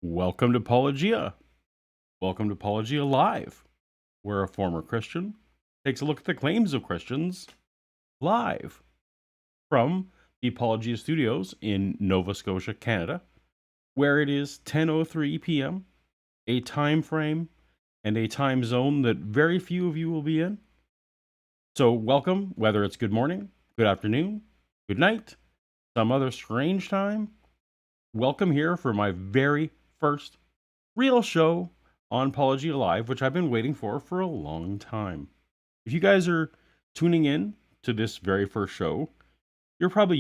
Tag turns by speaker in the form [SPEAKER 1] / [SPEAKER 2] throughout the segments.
[SPEAKER 1] Welcome to Paulogia. Welcome to Paulogia Live, where a former Christian takes a look at the claims of Christians live from the Apologia Studios in Nova Scotia, Canada, where it is 10:03 p.m., a time frame and a time zone that very few of you will be in. So welcome, whether it's good morning, good afternoon, good night, some other strange time. Welcome here for my very first real show on Paulogia Live, which I've been waiting for a long time. If you guys are tuning in to this very first show, you probably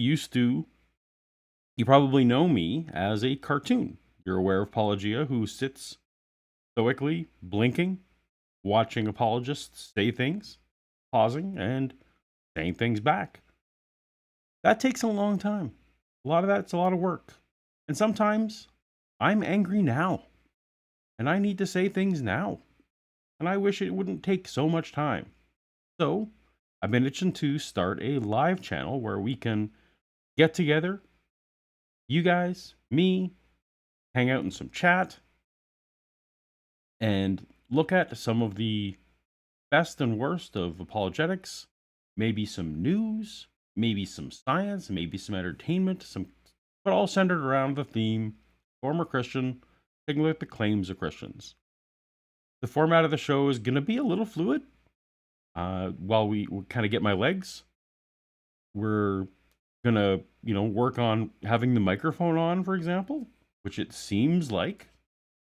[SPEAKER 1] know me as a cartoon. You're aware of Paulogia, who sits stoically blinking, watching apologists say things, pausing, and saying things back. That takes a long time. A lot of that's a lot of work. And sometimes I'm angry now. And I need to say things now. And I wish it wouldn't take so much time. So, I've been itching to start a live channel where we can get together, you guys, me, hang out in some chat, and look at some of the best and worst of apologetics, maybe some news, maybe some science, maybe some entertainment, but all centered around the theme former Christian, taking a look at the claims of Christians. The format of the show is going to be a little fluid. While we kind of get my legs, we're going to, work on having the microphone on, for example, which it seems like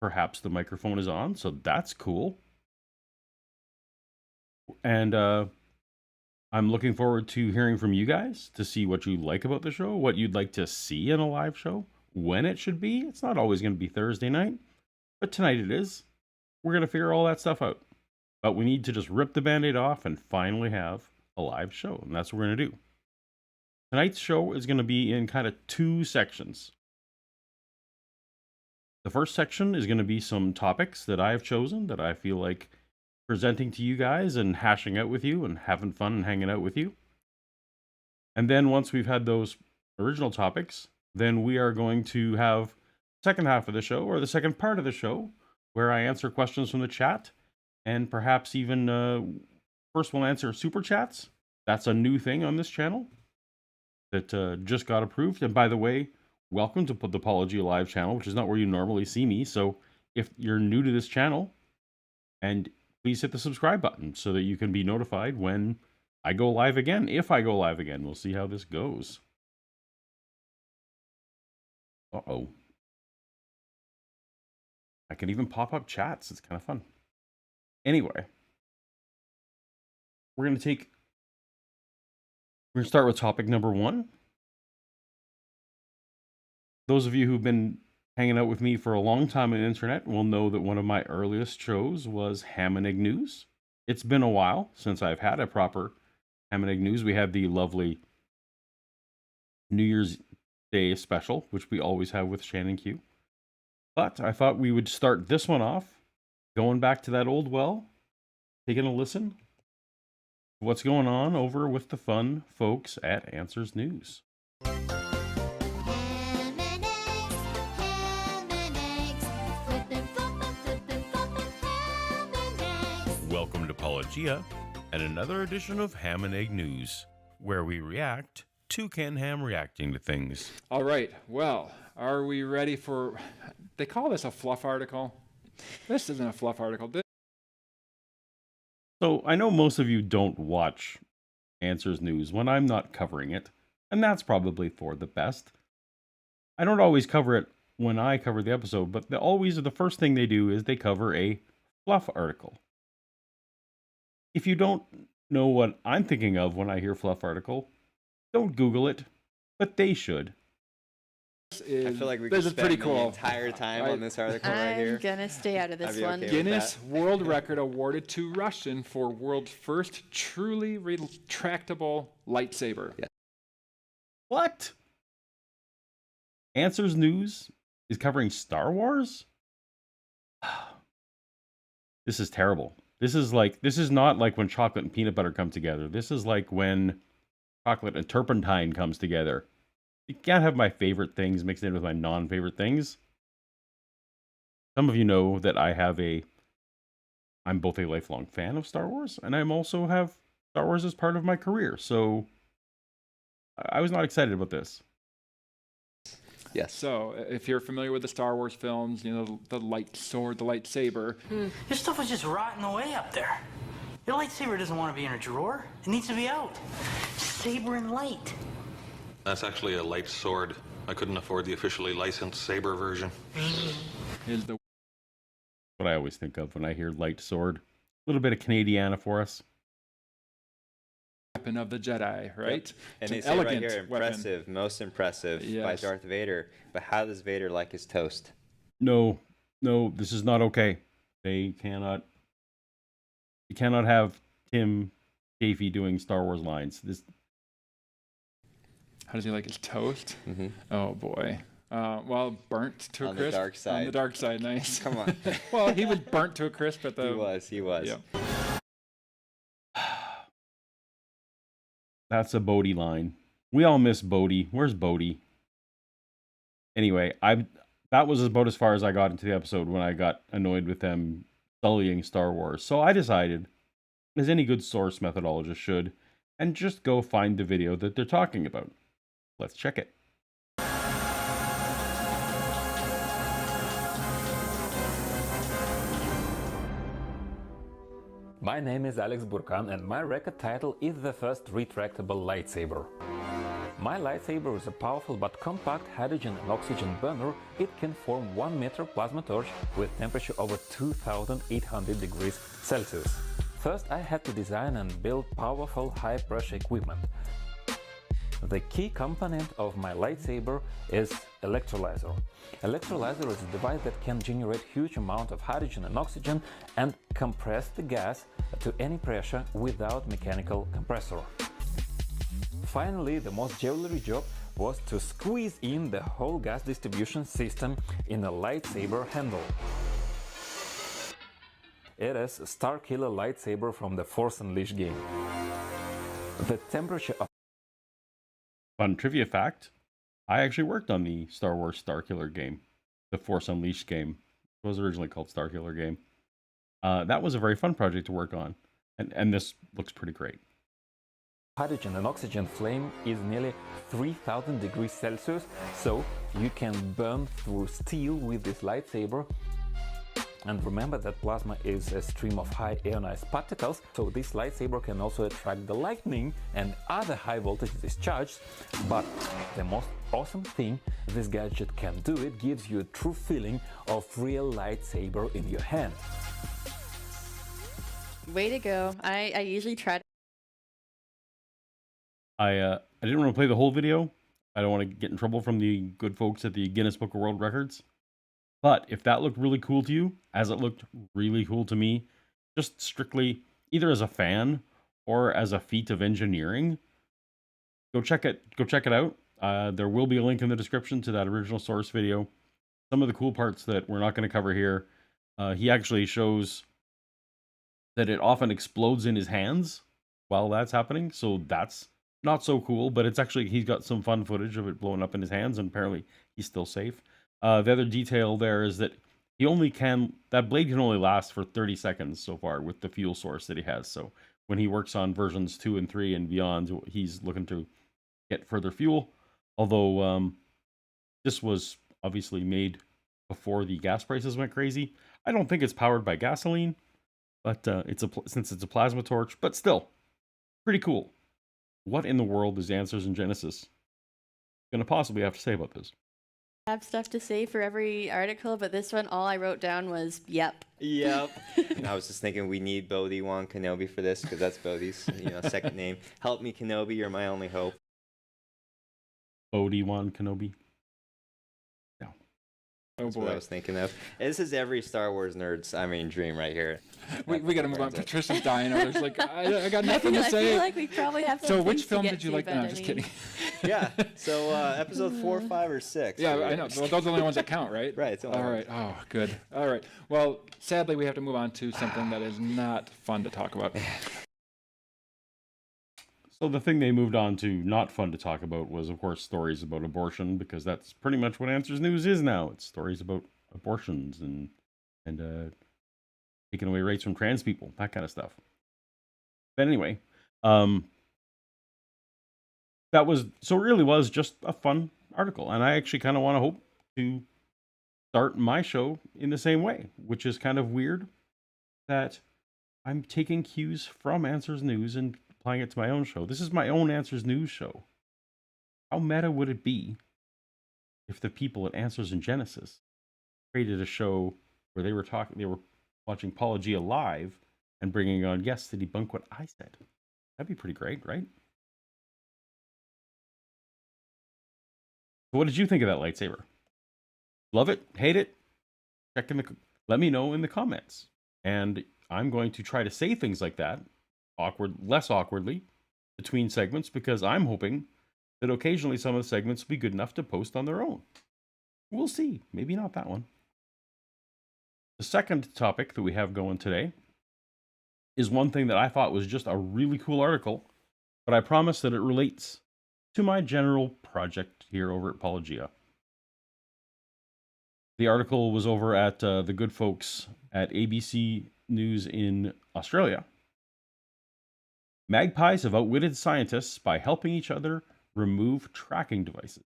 [SPEAKER 1] perhaps the microphone is on, so that's cool. And I'm looking forward to hearing from you guys to see what you like about the show, what you'd like to see in a live show, when it should be. It's not always going to be Thursday night, but tonight it is. We're going to figure all that stuff out. But we need to just rip the Band-Aid off and finally have a live show, and that's what we're going to do. Tonight's show is going to be in kind of two sections. The first section is going to be some topics that I've chosen that I feel like presenting to you guys and hashing out with you and having fun and hanging out with you. And then once we've had those original topics, then we are going to have the second half of the show, or the second part of the show, where I answer questions from the chat, and perhaps even first we'll answer super chats. That's a new thing on this channel that just got approved. And by the way, welcome to the Apologia Live channel, which is not where you normally see me. So if you're new to this channel, and please hit the subscribe button so that you can be notified when I go live again. If I go live again, we'll see how this goes. Uh-oh. I can even pop up chats. It's kind of fun. Anyway, we're going to start with topic number 1. Those of you who've been hanging out with me for a long time on the internet will know that one of my earliest shows was Ham and Egg News. It's been a while since I've had a proper Ham and Egg News. We had the lovely New Year's Day special, which we always have with Shannon Q. But I thought we would start this one off going back to that old well, taking a listen. What's going on over with the fun folks at Answers News? Welcome to Paulogia and another edition of Ham and Egg News, where we react to Ken Ham reacting to things.
[SPEAKER 2] All right, well, are we ready for, they call this a fluff article. This isn't a fluff article.
[SPEAKER 1] So I know most of you don't watch Answers News when I'm not covering it, and that's probably for the best. I don't always cover it when I cover the episode, but the first thing they do is they cover a fluff article. If you don't know what I'm thinking of when I hear fluff article, don't Google it, but they should.
[SPEAKER 3] I feel like we could spend the entire time on this article right here.
[SPEAKER 4] I'm gonna stay out of this one.
[SPEAKER 3] Okay
[SPEAKER 2] Guinness World Record awarded to Russian for world's first truly retractable lightsaber.
[SPEAKER 3] Yeah.
[SPEAKER 1] What? Answers News is covering Star Wars? This is terrible. This is not like when chocolate and peanut butter come together. This is like when chocolate and turpentine comes together. You can't have my favorite things mixed in with my non-favorite things. some of you know that I'm both a lifelong fan of Star Wars, and I'm also have Star Wars as part of my career. So I was not excited about this.
[SPEAKER 2] Yes. So, if you're familiar with the Star Wars films, you know, the light sword, the lightsaber.
[SPEAKER 4] This stuff is just rotting away up there. Your lightsaber doesn't want to be in a drawer. It needs to be out. Saber and light.
[SPEAKER 5] That's actually a light sword. I couldn't afford the officially licensed saber version.
[SPEAKER 2] Is the
[SPEAKER 1] What I always think of when I hear light sword. A little bit of Canadiana for us.
[SPEAKER 2] weapon of the Jedi, right?
[SPEAKER 3] Yep. And they
[SPEAKER 2] an
[SPEAKER 3] say
[SPEAKER 2] elegant
[SPEAKER 3] right here, impressive,
[SPEAKER 2] weapon.
[SPEAKER 3] most impressive by
[SPEAKER 2] Yes.
[SPEAKER 3] Darth Vader. But how does Vader like his toast?
[SPEAKER 1] No, this is not okay. They cannot have Tim Chafee doing Star Wars lines.
[SPEAKER 2] How does he like his toast?
[SPEAKER 3] Mm-hmm.
[SPEAKER 2] Oh boy. Well, burnt to a
[SPEAKER 3] On
[SPEAKER 2] crisp.
[SPEAKER 3] the dark side.
[SPEAKER 2] On the dark side, nice.
[SPEAKER 3] Come on.
[SPEAKER 2] Well, he was burnt to a crisp at the.
[SPEAKER 3] He was.
[SPEAKER 2] Yeah.
[SPEAKER 1] That's a Bodhi line. We all miss Bodhi. Where's Bodhi? Anyway, that was about as far as I got into the episode when I got annoyed with them sullying Star Wars. So I decided, as any good source methodologist should, and just go find the video that they're talking about. Let's check it.
[SPEAKER 6] My name is Alex Burkan and my record title is the first retractable lightsaber. My lightsaber is a powerful but compact hydrogen and oxygen burner. It can form 1 meter plasma torch with temperature over 2800 degrees Celsius. First I had to design and build powerful high pressure equipment. The key component of my lightsaber is electrolyzer. Electrolyzer is a device that can generate huge amount of hydrogen and oxygen and compress the gas to any pressure without mechanical compressor. Finally, the most jewelry job was to squeeze in the whole gas distribution system in a lightsaber handle. It is a Starkiller lightsaber from the Force Unleashed game. The temperature of
[SPEAKER 1] Fun trivia fact, I actually worked on the Star Wars Starkiller game, the Force Unleashed game. It was originally called Starkiller game. That was a very fun project to work on, and this looks pretty great.
[SPEAKER 6] hydrogen and oxygen flame is nearly 3000 degrees Celsius, so you can burn through steel with this lightsaber. And remember that plasma is a stream of high ionized particles, so this lightsaber can also attract the lightning and other high voltage discharges. But the most awesome thing this gadget can do, it gives you a true feeling of real lightsaber in your hand.
[SPEAKER 7] Way to go. I usually try to.
[SPEAKER 1] I didn't want to play the whole video. I don't want to get in trouble from the good folks at the Guinness Book of World Records. But if that looked really cool to you, as it looked really cool to me, just strictly either as a fan or as a feat of engineering, go check it out. There will be a link in the description to that original source video. Some of the cool parts that we're not going to cover here, he actually shows that it often explodes in his hands while that's happening. So that's not so cool, but it's actually, he's got some fun footage of it blowing up in his hands, and apparently he's still safe. The other detail there is that that blade can only last for 30 seconds so far with the fuel source that he has. So when he works on versions 2 and 3 and beyond, he's looking to get further fuel. Although this was obviously made before the gas prices went crazy. I don't think it's powered by gasoline, but since it's a plasma torch, but still pretty cool. What in the world is Answers in Genesis going to possibly have to say about this?
[SPEAKER 7] I have stuff to say for every article, but this one, all I wrote down was, yep.
[SPEAKER 3] Yep. And I was just thinking we need Bodhi-Wan Kenobi for this, because that's Bodhi's second name. Help me, Kenobi, you're my only hope.
[SPEAKER 1] Obi-Wan Kenobi.
[SPEAKER 2] Oh
[SPEAKER 3] That's
[SPEAKER 2] boy.
[SPEAKER 3] what I was thinking of. This is every Star Wars nerd's, dream right here.
[SPEAKER 2] We got to move on. Patricia's dying. I was like, I got nothing to
[SPEAKER 7] I
[SPEAKER 2] say.
[SPEAKER 7] feel like we probably have some
[SPEAKER 2] So
[SPEAKER 7] things
[SPEAKER 2] which
[SPEAKER 7] to
[SPEAKER 2] film
[SPEAKER 7] get
[SPEAKER 2] did you
[SPEAKER 7] to,
[SPEAKER 2] like?
[SPEAKER 7] but
[SPEAKER 2] No,
[SPEAKER 7] I
[SPEAKER 2] I'm just
[SPEAKER 7] mean-
[SPEAKER 2] kidding.
[SPEAKER 3] Yeah. So episode 4, 5, or 6.
[SPEAKER 2] Yeah, I know. Well, those are the only ones that count, right?
[SPEAKER 3] Right. It's the only
[SPEAKER 2] All
[SPEAKER 3] one.
[SPEAKER 2] right. Oh, good. All right. Well, sadly, we have to move on to something that is not fun to talk about.
[SPEAKER 1] So the thing they moved on to, not fun to talk about, was, of course, stories about abortion, because that's pretty much what Answers News is now. It's stories about abortions and and taking away rights from trans people, that kind of stuff. But anyway, that was, so it really was just a fun article. And I actually kind of want to hope to start my show in the same way, which is kind of weird that I'm taking cues from Answers News and applying it to my own show. This is my own Answers News show. How meta would it be if the people at Answers in Genesis created a show where they were watching Paulogia live and bringing on guests to debunk what I said? That'd be pretty great, right? So what did you think of that lightsaber? Love it? Hate it? Let me know in the comments. And I'm going to try to say things like that, less awkwardly, between segments, because I'm hoping that occasionally some of the segments will be good enough to post on their own. We'll see. Maybe not that one. The second topic that we have going today is one thing that I thought was just a really cool article, but I promise that it relates to my general project here over at Paulogia. The article was over at the good folks at ABC News in Australia. Magpies have outwitted scientists by helping each other remove tracking devices.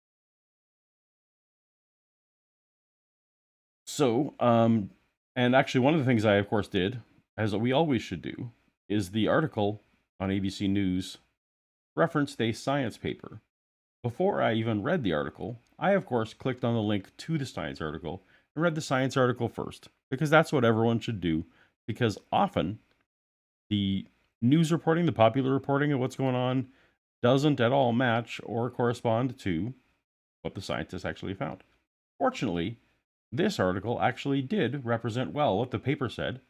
[SPEAKER 1] So, and actually one of the things I, of course, did, as we always should do, is the article on ABC News referenced a science paper. Before I even read the article, I, of course, clicked on the link to the science article and read the science article first, because that's what everyone should do, because often the news reporting, the popular reporting of what's going on, doesn't at all match or correspond to what the scientists actually found. Fortunately, this article actually did represent well what the paper said,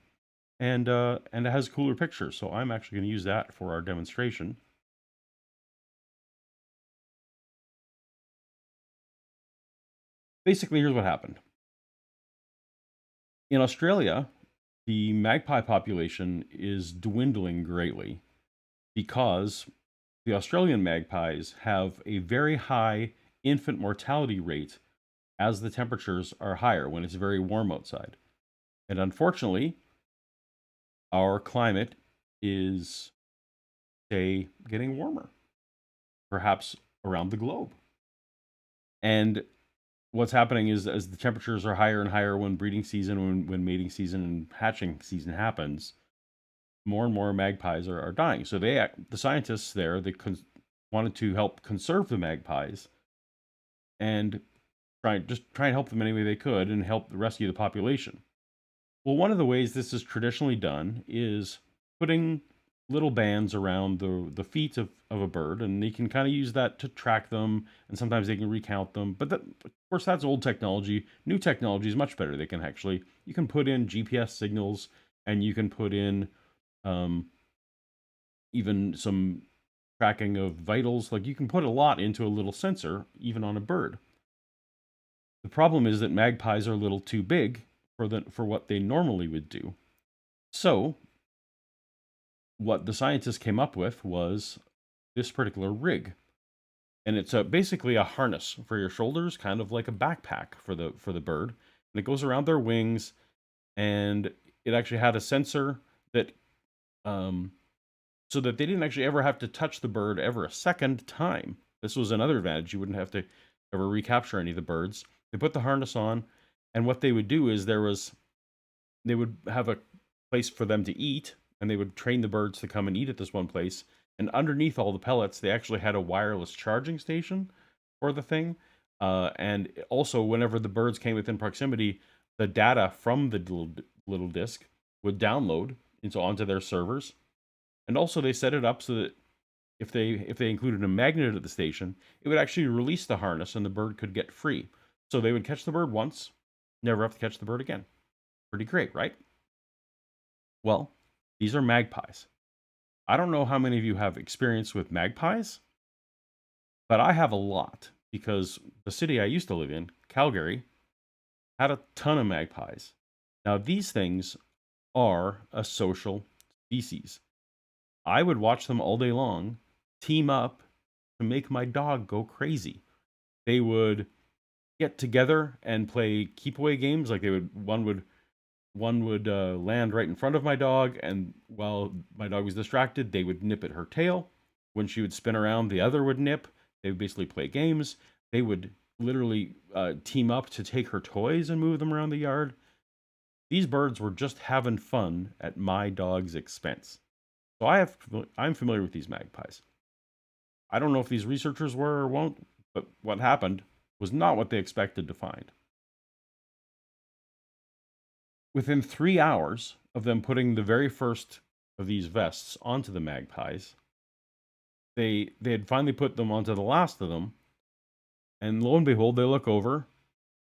[SPEAKER 1] and it has cooler pictures, so I'm actually going to use that for our demonstration. Basically, here's what happened. In Australia, the magpie population is dwindling greatly because the Australian magpies have a very high infant mortality rate as the temperatures are higher when it's very warm outside. And unfortunately, our climate is, say, getting warmer, perhaps around the globe. And what's happening is, as the temperatures are higher and higher when breeding season, when mating season and hatching season happens, more and more magpies are dying. So the scientists there, wanted to help conserve the magpies and try and help them any way they could and help rescue the population. Well, one of the ways this is traditionally done is putting little bands around the feet of a bird, and they can kind of use that to track them, and sometimes they can recount them. But of course, that's old technology. New technology is much better. You can put in GPS signals, and you can put in even some tracking of vitals. Like, you can put a lot into a little sensor, even on a bird. The problem is that magpies are a little too big for what they normally would do. So what the scientists came up with was this particular rig. And it's basically a harness for your shoulders, kind of like a backpack for the bird. And it goes around their wings, and it actually had a sensor that, so that they didn't actually ever have to touch the bird ever a second time. This was another advantage. You wouldn't have to ever recapture any of the birds. They put the harness on, and what they would do is they would have a place for them to eat, and they would train the birds to come and eat at this one place. And underneath all the pellets, they actually had a wireless charging station for the thing. And also, whenever the birds came within proximity, the data from the little disc would download onto their servers. And also, they set it up so that if they included a magnet at the station, it would actually release the harness, and the bird could get free. So they would catch the bird once, never have to catch the bird again. Pretty great, right? Well, these are magpies. I don't know how many of you have experience with magpies, but I have a lot, because the city I used to live in, Calgary, had a ton of magpies. Now, these things are a social species. I would watch them all day long team up to make my dog go crazy. They would get together and play keep away games. Like, one would One would land right in front of my dog, and while my dog was distracted, they would nip at her tail. When she would spin around, the other would nip. They would basically play games. They would literally team up to take her toys and move them around the yard. These birds were just having fun at my dog's expense. So I'm familiar with these magpies. I don't know if these researchers were or won't, but what happened was not what they expected to find. Within 3 hours of them putting the very first of these vests onto the magpies, they had finally put them onto the last of them, and lo and behold, they look over,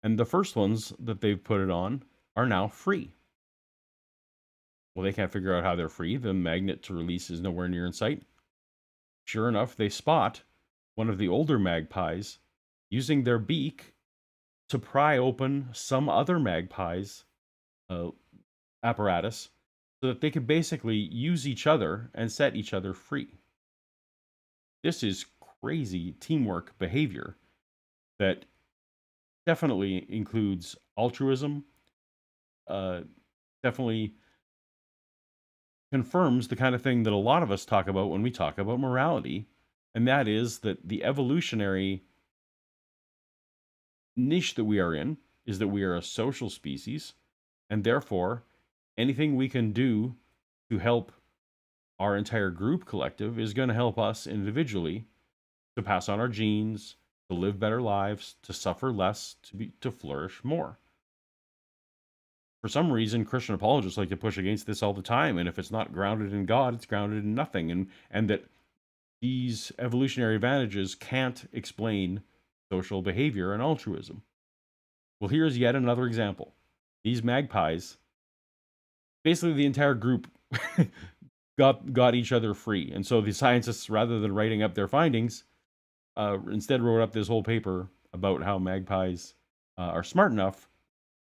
[SPEAKER 1] and the first ones that they've put it on are now free. Well, they can't figure out how they're free. The magnet to release is nowhere near in sight. Sure enough, they spot one of the older magpies using their beak to pry open some other magpie's apparatus so that they could basically use each other and set each other free. This is crazy teamwork behavior that definitely includes altruism, definitely confirms the kind of thing that a lot of us talk about when we talk about morality, and that is that the evolutionary niche that we are in is that we are a social species, and therefore anything we can do to help our entire group collective is going to help us individually to pass on our genes, to live better lives, to suffer less, to flourish more. For some reason, Christian apologists like to push against this all the time, and if it's not grounded in God, it's grounded in nothing, and that these evolutionary advantages can't explain social behavior and altruism. Well, here's yet another example. These magpies, basically the entire group got each other free, and so the scientists, rather than writing up their findings, instead wrote up this whole paper about how magpies are smart enough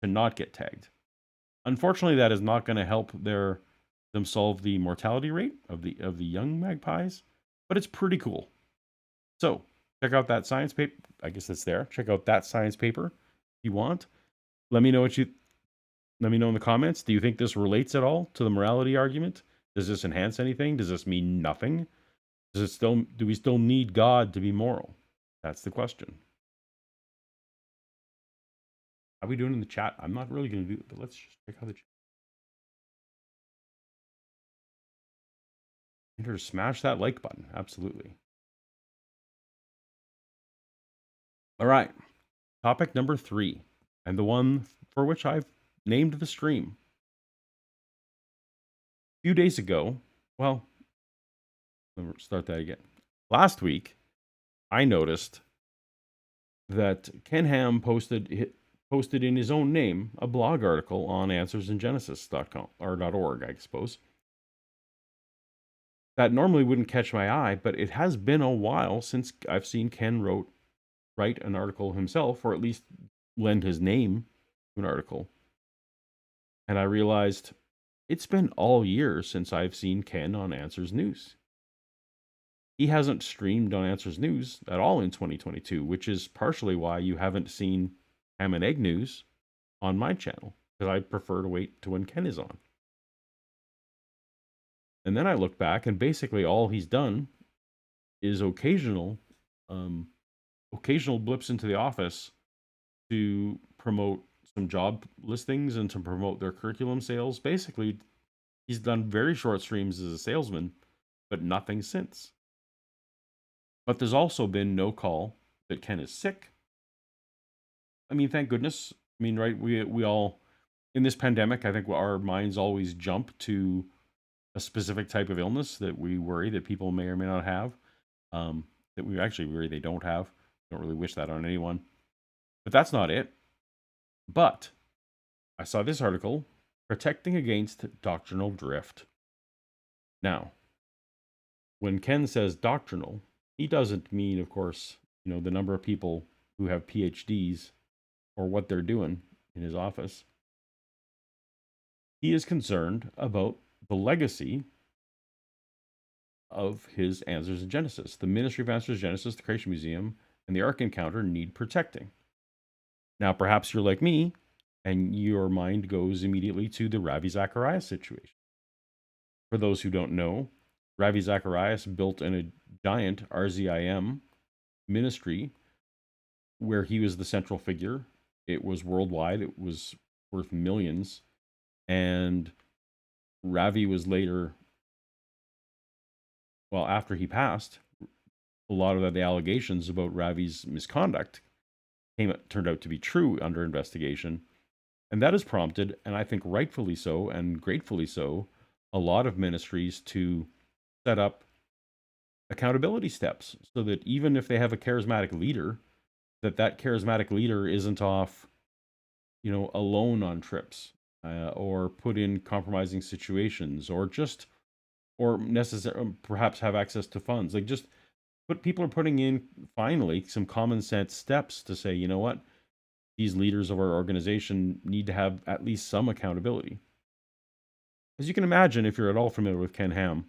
[SPEAKER 1] to not get tagged. Unfortunately, that is not going to help them solve the mortality rate of the young magpies, but it's pretty cool. So check out that science paper. I guess it's there. Check out that science paper if you want. Let me know in the comments. Do you think this relates at all to the morality argument? Does this enhance anything? Does this mean nothing? Do we still need God to be moral? That's the question. How are we doing in the chat? I'm not really going to do it, but let's just check out the chat. Enter, smash that like button. Absolutely. All right. Topic number 3, and the one for which I've named the stream. A few days ago, well, let me start that again. Last week, I noticed that Ken Ham posted in his own name a blog article on answersingenesis.com or .org, I suppose. That normally wouldn't catch my eye, but it has been a while since I've seen Ken write an article himself, or at least lend his name to an article. And I realized it's been all year since I've seen Ken on Answers News. He hasn't streamed on Answers News at all in 2022, which is partially why you haven't seen Ham and Egg News on my channel, because I prefer to wait to when Ken is on. And then I look back, and basically all he's done is occasional blips into the office to promote some job listings and to promote their curriculum sales. Basically, he's done very short streams as a salesman, but nothing since. But there's also been no call that Ken is sick. I mean, thank goodness. I mean, right, we all, in this pandemic, I think our minds always jump to a specific type of illness that we worry that people may or may not have, that we actually worry they don't have. Don't really wish that on anyone. But that's not it. But I saw this article, Protecting Against Doctrinal Drift. Now, when Ken says doctrinal, he doesn't mean, of course, the number of people who have PhDs or what they're doing in his office. He is concerned about the legacy of his Answers in Genesis. The Ministry of Answers in Genesis, the Creation Museum, and the Ark Encounter need protecting. Now, perhaps you're like me, and your mind goes immediately to the Ravi Zacharias situation. For those who don't know, Ravi Zacharias built a giant RZIM ministry where he was the central figure. It was worldwide. It was worth millions. And Ravi was later, well, after he passed, a lot of the allegations about Ravi's misconduct turned out to be true under investigation. And that has prompted, and I think rightfully so and gratefully so, a lot of ministries to set up accountability steps so that even if they have a charismatic leader, that charismatic leader isn't off, alone on trips, or put in compromising situations, or perhaps have access to funds. People are putting in finally some common sense steps to say, you know what, these leaders of our organization need to have at least some accountability. As you can imagine, if you're at all familiar with Ken Ham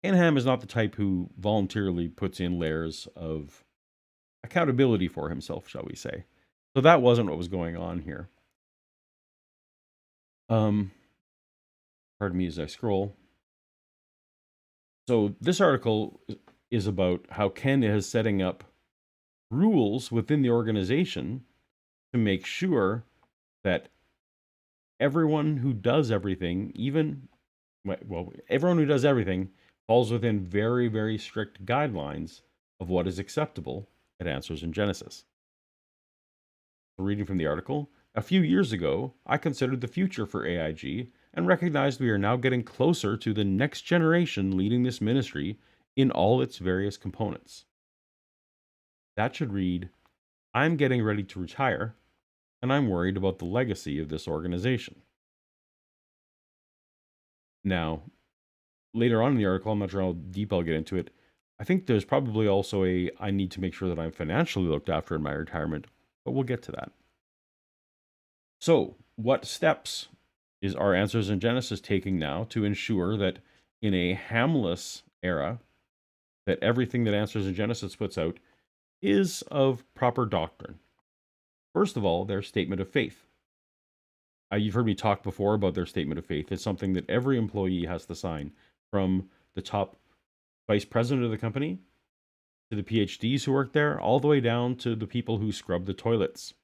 [SPEAKER 1] is not the type who voluntarily puts in layers of accountability for himself, shall we say. So that wasn't what was going on here. Pardon me as I scroll. So this article is about how Ken is setting up rules within the organization to make sure that everyone who does everything, everyone who does everything falls within very, very strict guidelines of what is acceptable at Answers in Genesis. Reading from the article, a few years ago, I considered the future for AIG and recognized we are now getting closer to the next generation leading this ministry in all its various components. That should read, I'm getting ready to retire, and I'm worried about the legacy of this organization. Now, later on in the article, I'm not sure how deep I'll get into it, I think there's probably also I need to make sure that I'm financially looked after in my retirement, but we'll get to that. So, what steps is our Answers in Genesis taking now to ensure that in a Hamless era, that everything that Answers in Genesis puts out is of proper doctrine? First of all, their statement of faith. You've heard me talk before about their statement of faith. It's something that every employee has to sign, from the top vice president of the company to the PhDs who work there, all the way down to the people who scrub the toilets.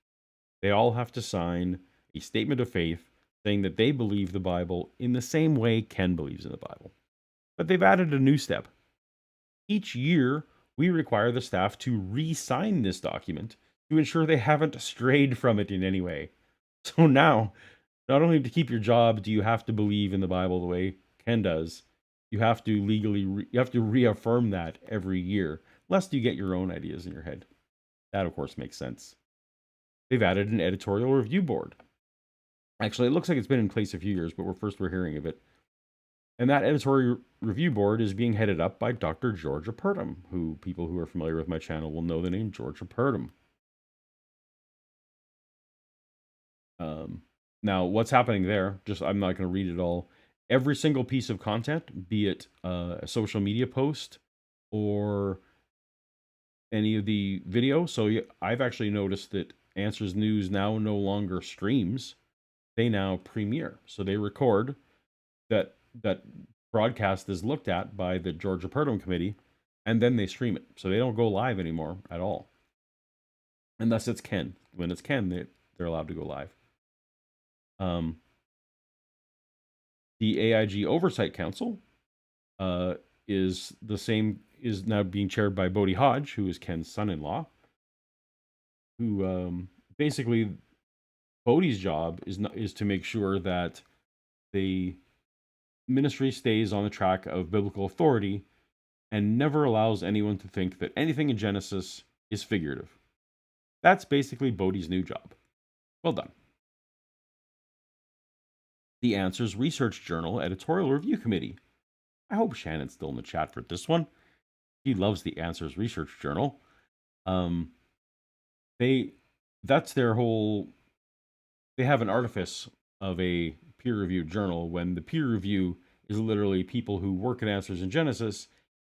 [SPEAKER 1] They all have to sign a statement of faith saying that they believe the Bible in the same way Ken believes in the Bible. But they've added a new step. Each year, we require the staff to re-sign this document to ensure they haven't strayed from it in any way. So now, not only to keep your job do you have to believe in the Bible the way Ken does, you have to reaffirm that every year, lest you get your own ideas in your head. That, of course, makes sense. They've added an editorial review board. Actually, it looks like it's been in place a few years, but we're hearing of it. And that editorial review board is being headed up by Dr. Georgia Purdom, who people who are familiar with my channel will know the name Georgia Purdom. Now, what's happening there, I'm not going to read it all. Every single piece of content, be it a social media post or any of the video. So I've actually noticed that Answers News now no longer streams. They now premiere. So they record that broadcast is looked at by the Georgia Purdom Committee, and then they stream it. So they don't go live anymore at all. Unless it's Ken. When it's Ken, they're allowed to go live. The AIG Oversight Council is now being chaired by Bodhi Hodge, who is Ken's son-in-law, who basically Bodhi's job is to make sure that the ministry stays on the track of biblical authority and never allows anyone to think that anything in Genesis is figurative. That's basically Bodhi's new job. Well done. The Answers Research Journal Editorial Review Committee. I hope Shannon's still in the chat for this one. He loves the Answers Research Journal. That's their whole. They have an artifice of a peer-reviewed journal when the peer review is literally people who work at Answers in Genesis,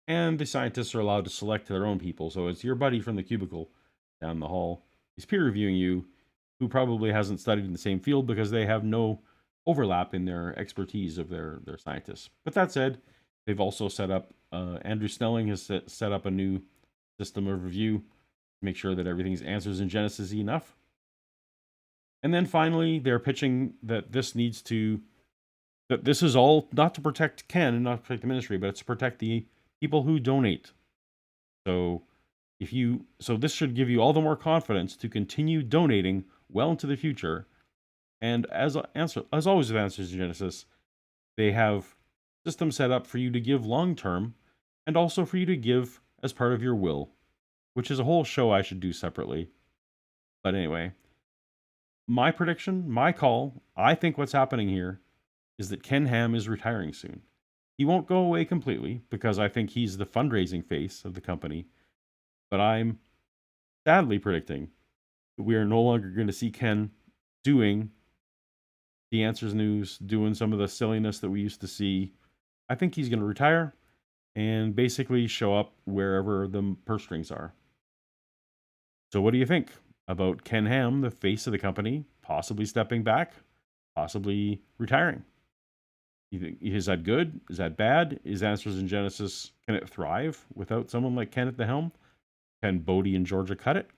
[SPEAKER 1] and the scientists are allowed to select their own people. So it's your buddy from the cubicle down the hall. He's peer reviewing you. who probably hasn't studied in the same field because they have no overlap in their expertise of their scientists. But that said, they've also set up, Andrew Snelling has set up a new system of review to make sure that everything's answers in Genesis enough. And then finally, they're pitching that this is all not to protect Ken and not to protect the ministry, but it's to protect the people who donate. So this should give you all the more confidence to continue donating well into the future. And as always with Answers in Genesis, they have systems set up for you to give long term, and also for you to give as part of your will, which is a whole show I should do separately. But anyway, my prediction, my call, I think what's happening here is that Ken Ham is retiring soon. He won't go away completely because I think he's the fundraising face of the company. But I'm sadly predicting that we are no longer going to see Ken doing the Answers News, doing some of the silliness that we used to see. I think he's going to retire and basically show up wherever the purse strings are. So what do you think about Ken Ham, the face of the company, possibly stepping back, possibly retiring? You think, is that good? Is that bad? Is Answers in Genesis, can it thrive without someone like Ken at the helm? Can Bodie and Georgia cut it?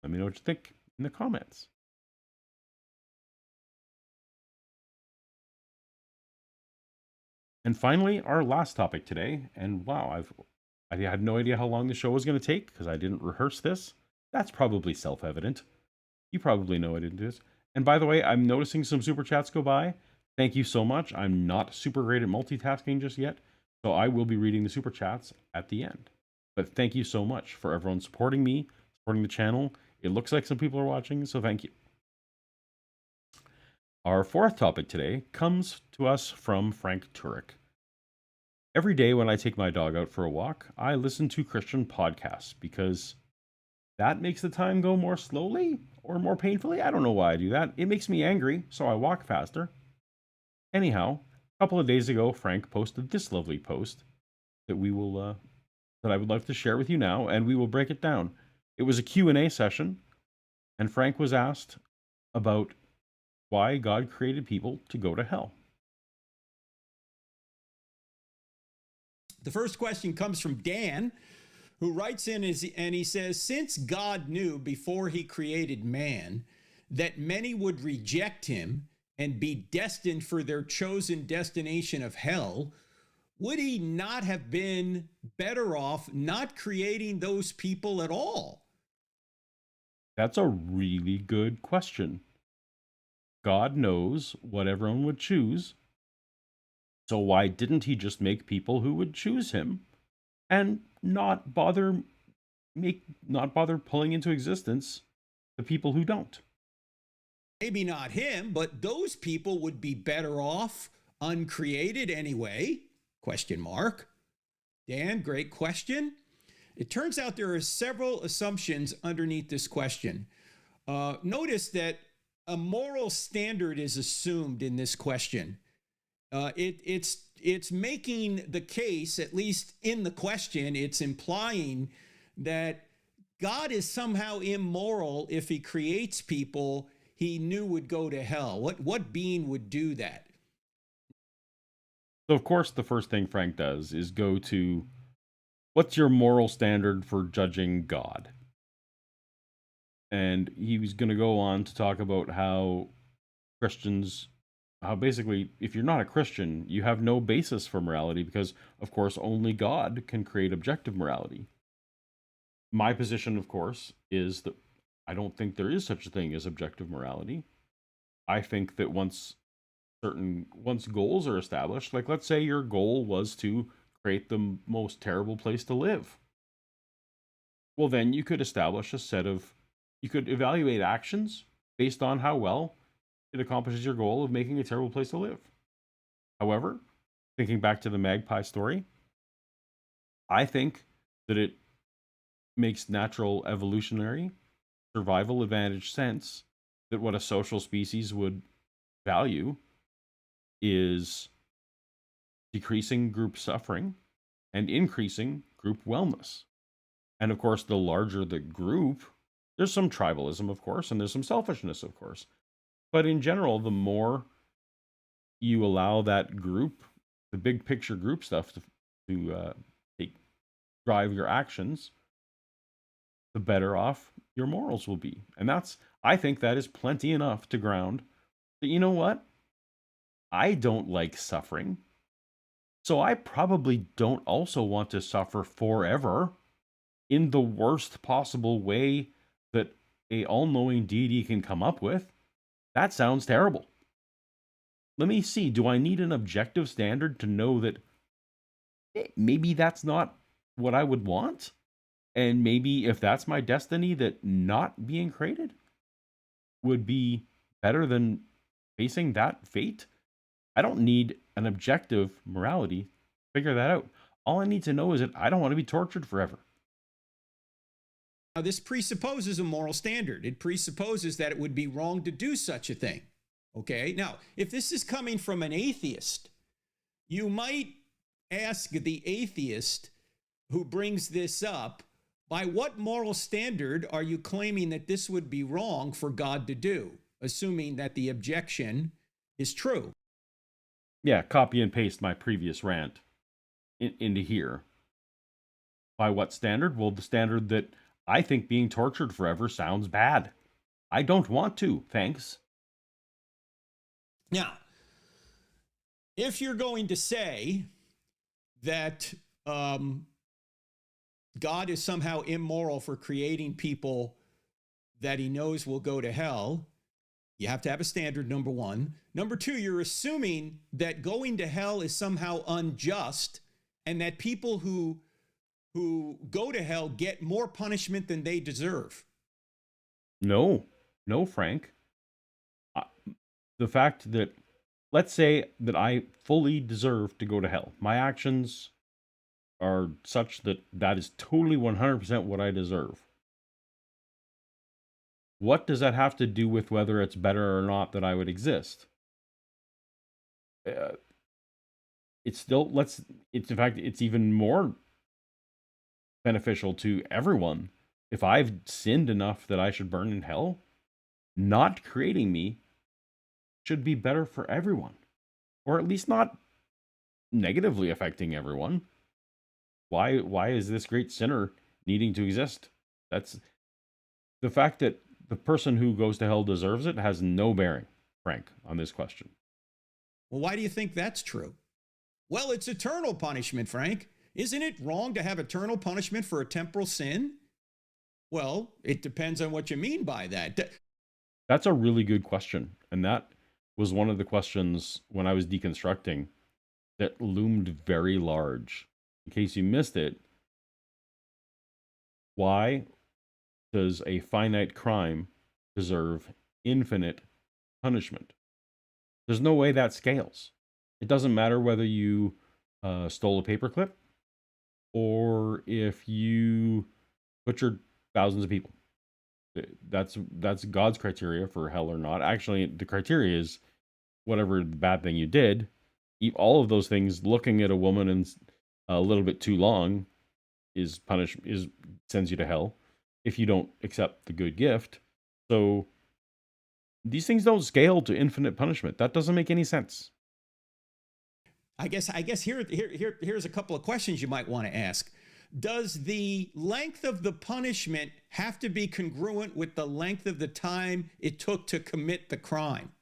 [SPEAKER 1] Let me know what you think in the comments. And finally, our last topic today. And wow, I had no idea how long the show was going to take because I didn't rehearse this. That's probably self-evident. You probably know I didn't do this. And by the way, I'm noticing some super chats go by. Thank you so much. I'm not super great at multitasking just yet, so I will be reading the super chats at the end. But thank you so much for everyone supporting me, supporting the channel. It looks like some people are watching, so thank you. Our fourth topic today comes to us from Frank Turek. Every day when I take my dog out for a walk, I listen to Christian podcasts because that makes the time go more slowly or more painfully. I don't know why I do that. It makes me angry, so I walk faster. Anyhow, a couple of days ago, Frank posted this lovely post that that I would like to share with you now, and we will break it down. It was a Q&A session, and Frank was asked about why God created people to go to hell.
[SPEAKER 8] The first question comes from Dan, who writes in and he says, since God knew before he created man that many would reject him and be destined for their chosen destination of hell, would he not have been better off not creating those people at all?
[SPEAKER 1] That's a really good question. God knows what everyone would choose. So why didn't he just make people who would choose him and not bother pulling into existence the people who don't?
[SPEAKER 8] Maybe not him, but those people would be better off uncreated anyway? Question mark. Dan, great question. It turns out there are several assumptions underneath this question. Notice that a moral standard is assumed in this question. It's making the case, at least in the question, it's implying that God is somehow immoral if he creates people he knew would go to hell. What being would do that?
[SPEAKER 1] So, of course, the first thing Frank does is go to, what's your moral standard for judging God? And he was going to go on to talk about how basically, if you're not a Christian, you have no basis for morality because, of course, only God can create objective morality. My position, of course, is that I don't think there is such a thing as objective morality. I think that once goals are established, like let's say your goal was to create the most terrible place to live. Well, then you could establish you could evaluate actions based on how well it accomplishes your goal of making a terrible place to live. However, thinking back to the magpie story, I think that it makes natural evolutionary survival advantage sense that what a social species would value is decreasing group suffering and increasing group wellness. And of course, the larger the group, There's some tribalism, of course, and there's some selfishness, of course. But in general, the more you allow that group, the big picture group stuff, to drive your actions, the better off your morals will be. And I think that is plenty enough to ground that, you know what? I don't like suffering. So I probably don't also want to suffer forever in the worst possible way that a all-knowing deity can come up with. That sounds terrible. Let me see, do I need an objective standard to know that maybe that's not what I would want? And maybe if that's my destiny, that not being created would be better than facing that fate? I don't need an objective morality to figure that out. All I need to know is that I don't want to be tortured forever.
[SPEAKER 8] Now, this presupposes a moral standard. It presupposes that it would be wrong to do such a thing. Okay? Now, if this is coming from an atheist, you might ask the atheist who brings this up, by what moral standard are you claiming that this would be wrong for God to do, assuming that the objection is true?
[SPEAKER 1] Yeah, copy and paste my previous rant into here. By what standard? Well, the standard that I think being tortured forever sounds bad. I don't want to, thanks.
[SPEAKER 8] Now, if you're going to say that God is somehow immoral for creating people that he knows will go to hell, you have to have a standard, number one. Number two, you're assuming that going to hell is somehow unjust and that people who go to hell get more punishment than they deserve.
[SPEAKER 1] No, Frank. The fact that, let's say that I fully deserve to go to hell. My actions are such that that is totally 100% what I deserve. What does that have to do with whether it's better or not that I would exist? It's still, in fact, it's even more beneficial to everyone. If I've sinned enough that I should burn in hell, not creating me should be better for everyone. Or at least not negatively affecting everyone. Why is this great sinner needing to exist? That's the fact that the person who goes to hell deserves it has no bearing, Frank, on this question.
[SPEAKER 8] Well, why do you think that's true? Well, it's eternal punishment, Frank. Isn't it wrong to have eternal punishment for a temporal sin? Well, it depends on what you mean by that.
[SPEAKER 1] That's a really good question. And that was one of the questions when I was deconstructing that loomed very large. In case you missed it, why does a finite crime deserve infinite punishment? There's no way that scales. It doesn't matter whether you stole a paperclip or if you butchered thousands of people. That's God's criteria for hell or not. Actually, the criteria is whatever the bad thing you did. All of those things, looking at a woman and a little bit too long sends you to hell if you don't accept the good gift. So these things don't scale to infinite punishment. That doesn't make any sense.
[SPEAKER 8] I guess here's a couple of questions you might want to ask. Does the length of the punishment have to be congruent with the length of the time it took to commit the crime?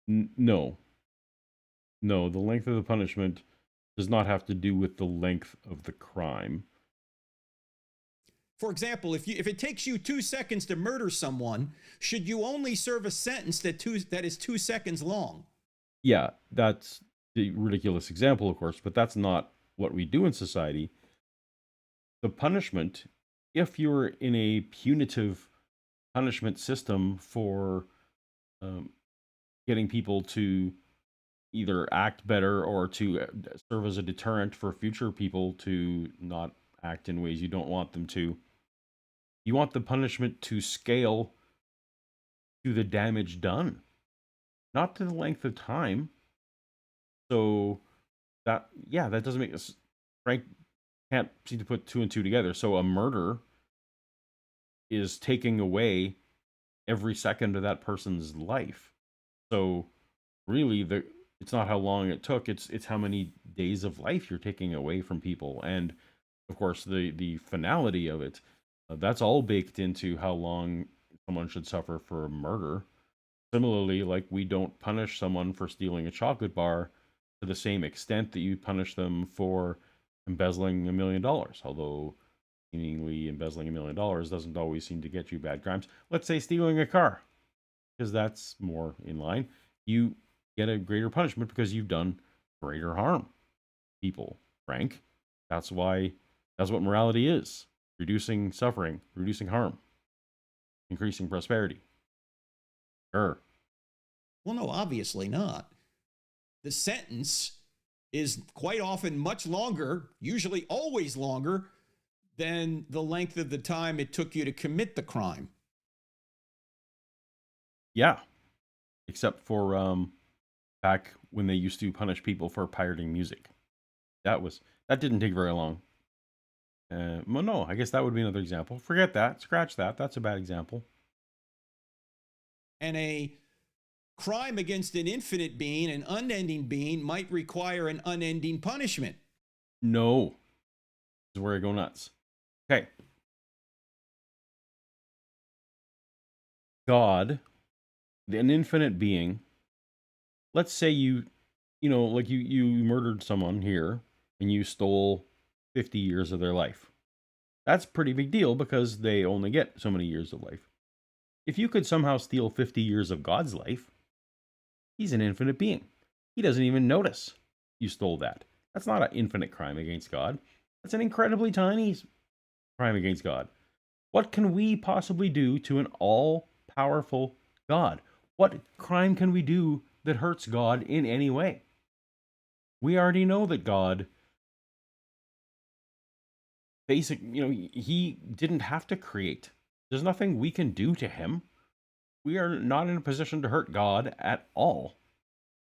[SPEAKER 1] No, the length of the punishment does not have to do with the length of the crime.
[SPEAKER 8] For example, if it takes you 2 seconds to murder someone, should you only serve a sentence that is 2 seconds long?
[SPEAKER 1] Yeah, that's the ridiculous example, of course, but that's not what we do in society. The punishment, if you're in a punitive punishment system for getting people to either act better or to serve as a deterrent for future people to not act in ways you don't want them to, you want the punishment to scale to the damage done, not to the length of time. So that doesn't make us, Frank can't seem to put two and two together. So a murder is taking away every second of that person's life. So really, it's not how long it took, it's how many days of life you're taking away from people. And of course, the finality of it, that's all baked into how long someone should suffer for a murder. Similarly, like, we don't punish someone for stealing a chocolate bar to the same extent that you punish them for embezzling $1 million, although seemingly embezzling $1 million doesn't always seem to get you bad crimes. Let's say stealing a car, because that's more in line. You get a greater punishment because you've done greater harm. People, Frank, that's what morality is: reducing suffering, reducing harm, increasing prosperity. Sure.
[SPEAKER 8] Well, no, obviously not. The sentence is quite often much longer, usually always longer, than the length of the time it took you to commit the crime.
[SPEAKER 1] Yeah. Except for back when they used to punish people for pirating music. That didn't take very long. Well, no, I guess that would be another example. Forget that. Scratch that. That's a bad example.
[SPEAKER 8] And a crime against an infinite being, an unending being, might require an unending punishment.
[SPEAKER 1] No. This is where I go nuts. Okay. God, an infinite being, let's say you murdered someone here and you stole 50 years of their life. That's a pretty big deal because they only get so many years of life. If you could somehow steal 50 years of God's life, he's an infinite being. He doesn't even notice you stole that. That's not an infinite crime against God. That's an incredibly tiny crime against God. What can we possibly do to an all-powerful God? What crime can we do that hurts God in any way? We already know that God, he didn't have to create. There's nothing we can do to him. We are not in a position to hurt God at all.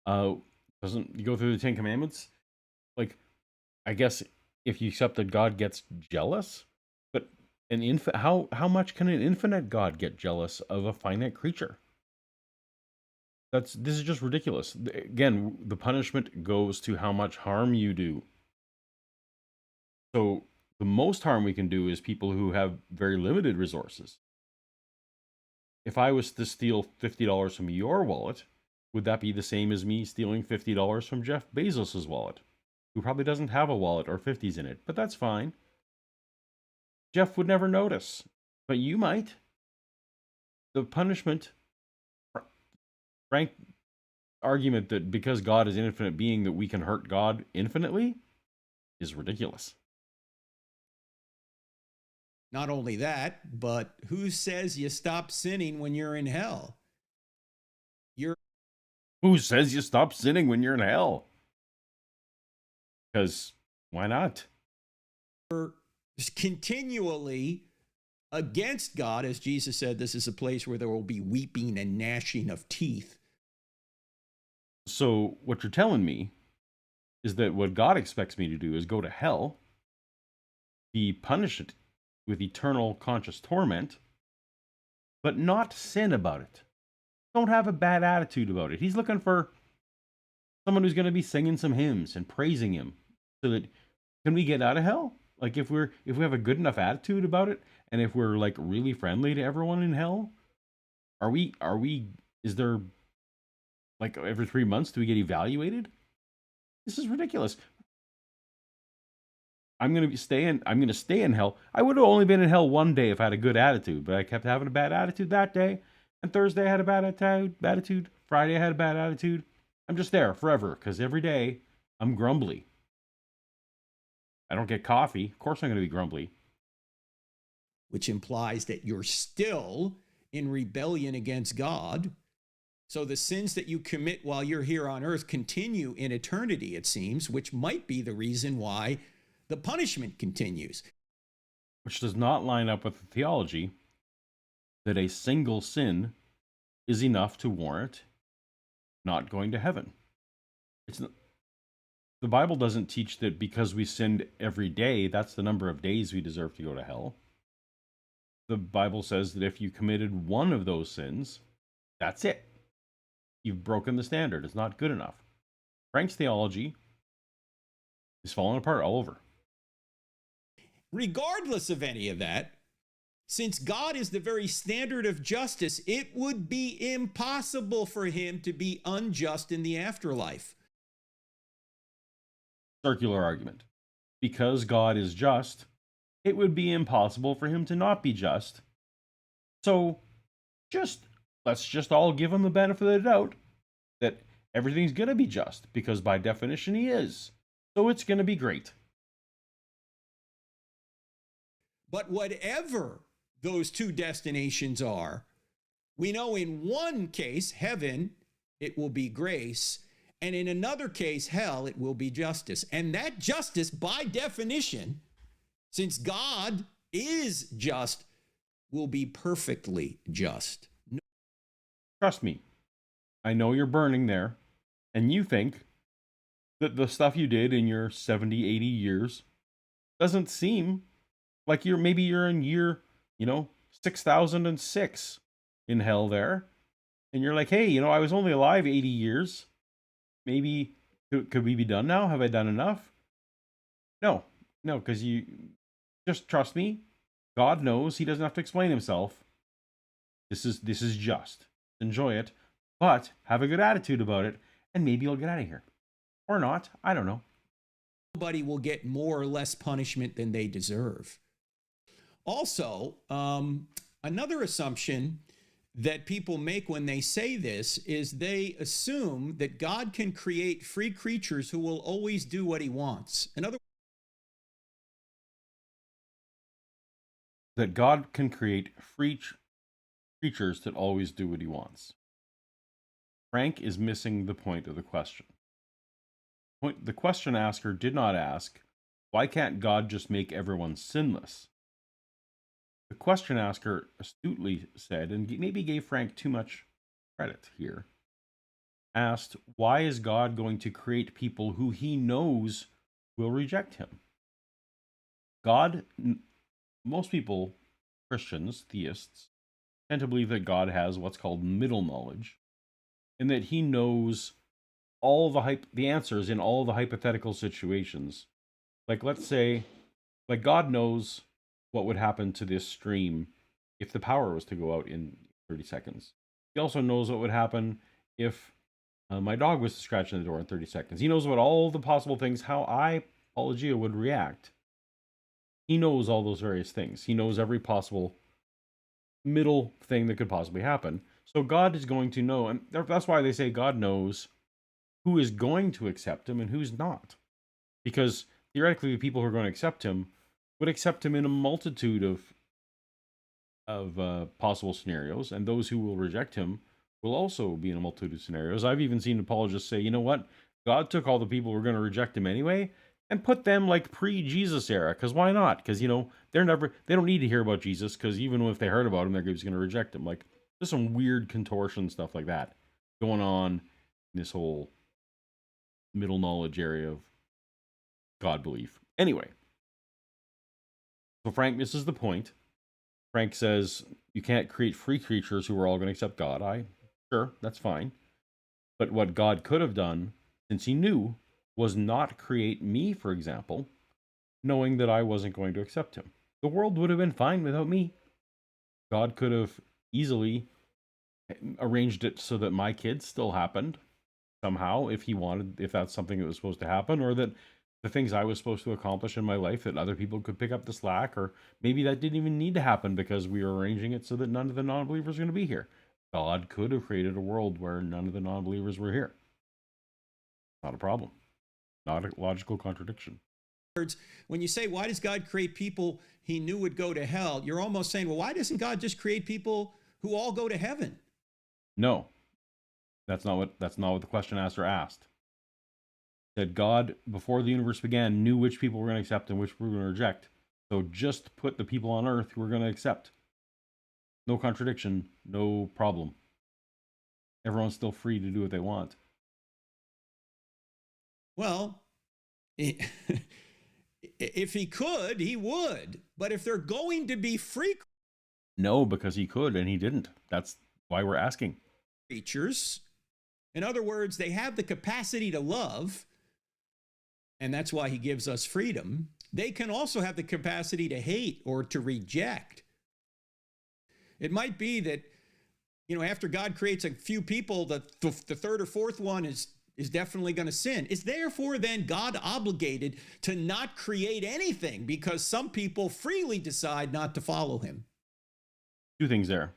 [SPEAKER 1] Doesn't you go through the Ten Commandments? Like, I guess if you accept that God gets jealous, but how much can an infinite God get jealous of a finite creature? This is just ridiculous. Again, the punishment goes to how much harm you do. So the most harm we can do is people who have very limited resources. If I was to steal $50 from your wallet, would that be the same as me stealing $50 from Jeff Bezos's wallet, who probably doesn't have a wallet or 50s in it, but that's fine. Jeff would never notice, but you might. The punishment, Frank argument that because God is an infinite being that we can hurt God infinitely is ridiculous.
[SPEAKER 8] Not only that, but who says you stop sinning when you're in hell?
[SPEAKER 1] Who says you stop sinning when you're in hell? Because why not?
[SPEAKER 8] You're continually against God, as Jesus said, this is a place where there will be weeping and gnashing of teeth.
[SPEAKER 1] So what you're telling me is that what God expects me to do is go to hell, be punished with eternal conscious torment, but not sin about it. Don't have a bad attitude about it. He's looking for someone who's going to be singing some hymns and praising him, so that can we get out of hell? Like, if we have a good enough attitude about it, and if we're like really friendly to everyone in hell, is there, like, every 3 months do we get evaluated? This is ridiculous. I'm going to stay in hell. I would have only been in hell one day if I had a good attitude, but I kept having a bad attitude that day. And Thursday I had a bad attitude. Friday I had a bad attitude. I'm just there forever because every day I'm grumbly. I don't get coffee. Of course I'm going to be grumbly.
[SPEAKER 8] Which implies that you're still in rebellion against God. So the sins that you commit while you're here on earth continue in eternity, it seems, which might be the reason why the punishment continues.
[SPEAKER 1] Which does not line up with the theology that a single sin is enough to warrant not going to heaven. The Bible doesn't teach that because we sinned every day, that's the number of days we deserve to go to hell. the Bible says that if you committed one of those sins, that's it. You've broken the standard. It's not good enough. Frank's theology is falling apart all over.
[SPEAKER 8] Regardless of any of that, since God is the very standard of justice, it would be impossible for him to be unjust in the afterlife.
[SPEAKER 1] Circular argument. Because God is just, it would be impossible for him to not be just. So let's just all give him the benefit of the doubt that everything's going to be just, because by definition he is. So it's going to be great.
[SPEAKER 8] But whatever those two destinations are, we know in one case, heaven, it will be grace, and in another case, hell, it will be justice. And that justice, by definition, since God is just, will be perfectly just.
[SPEAKER 1] Trust me, I know you're burning there, and you think that the stuff you did in your 70, 80 years doesn't seem like you're in year, 6006 in hell there. And you're like, hey, I was only alive 80 years. Maybe, could we be done now? Have I done enough? No, because you just trust me. God knows. He doesn't have to explain himself. This is just. Enjoy it, but have a good attitude about it, and maybe you'll get out of here. Or not. I don't know.
[SPEAKER 8] Nobody will get more or less punishment than they deserve. Also, another assumption that people make when they say this is they assume that God can create free creatures who will always do what he wants. In other words,
[SPEAKER 1] that God can create free creatures that always do what he wants. Frank is missing the point of the question. The question asker did not ask, why can't God just make everyone sinless? The question asker astutely said, and maybe gave Frank too much credit here, asked, why is God going to create people who he knows will reject him? God, most people, Christians, theists, tend to believe that God has what's called middle knowledge, and that he knows all the answers in all the hypothetical situations. Like, let's say, God knows what would happen to this stream if the power was to go out in 30 seconds. He also knows what would happen if my dog was to scratch in the door in 30 seconds. He knows about all the possible things, how Paulogia would react. He knows all those various things. He knows every possible middle thing that could possibly happen. So God is going to know, and that's why they say God knows who is going to accept him and who's not. Because theoretically, the people who are going to accept him would accept him in a multitude of possible scenarios, and those who will reject him will also be in a multitude of scenarios. I've even seen apologists say, you know what? God took all the people who are going to reject him anyway and put them like pre-Jesus era, because why not? Because, they don't need to hear about Jesus, because even if they heard about him, they're just going to reject him. Like, there's some weird contortion stuff like that going on in this whole middle knowledge area of God belief. Anyway, so Frank misses the point. Frank says, you can't create free creatures who are all going to accept God. Sure, that's fine. But what God could have done, since he knew, was not create me, for example, knowing that I wasn't going to accept him. The world would have been fine without me. God could have easily arranged it so that my kids still happened somehow, if he wanted, if that's something that was supposed to happen, or that the things I was supposed to accomplish in my life, that other people could pick up the slack, or maybe that didn't even need to happen because we were arranging it so that none of the non-believers are going to be here. God could have created a world where none of the non-believers were here. Not a problem. Not a logical contradiction.
[SPEAKER 8] When you say, why does God create people he knew would go to hell? You're almost saying, well, why doesn't God just create people who all go to heaven?
[SPEAKER 1] No, that's not what the question asker asked. That God, before the universe began, knew which people were going to accept and which were going to reject. So just put the people on earth who were going to accept. No contradiction, no problem. Everyone's still free to do what they want.
[SPEAKER 8] Well, if he could, he would. But if they're going to be free
[SPEAKER 1] No, because he could and he didn't. That's why we're asking.
[SPEAKER 8] Creatures. In other words, they have the capacity to love, and that's why he gives us freedom. They can also have the capacity to hate or to reject. It might be that, after God creates a few people, the third or fourth one is definitely going to sin. Is therefore then God obligated to not create anything because some people freely decide not to follow him?
[SPEAKER 1] Two things there.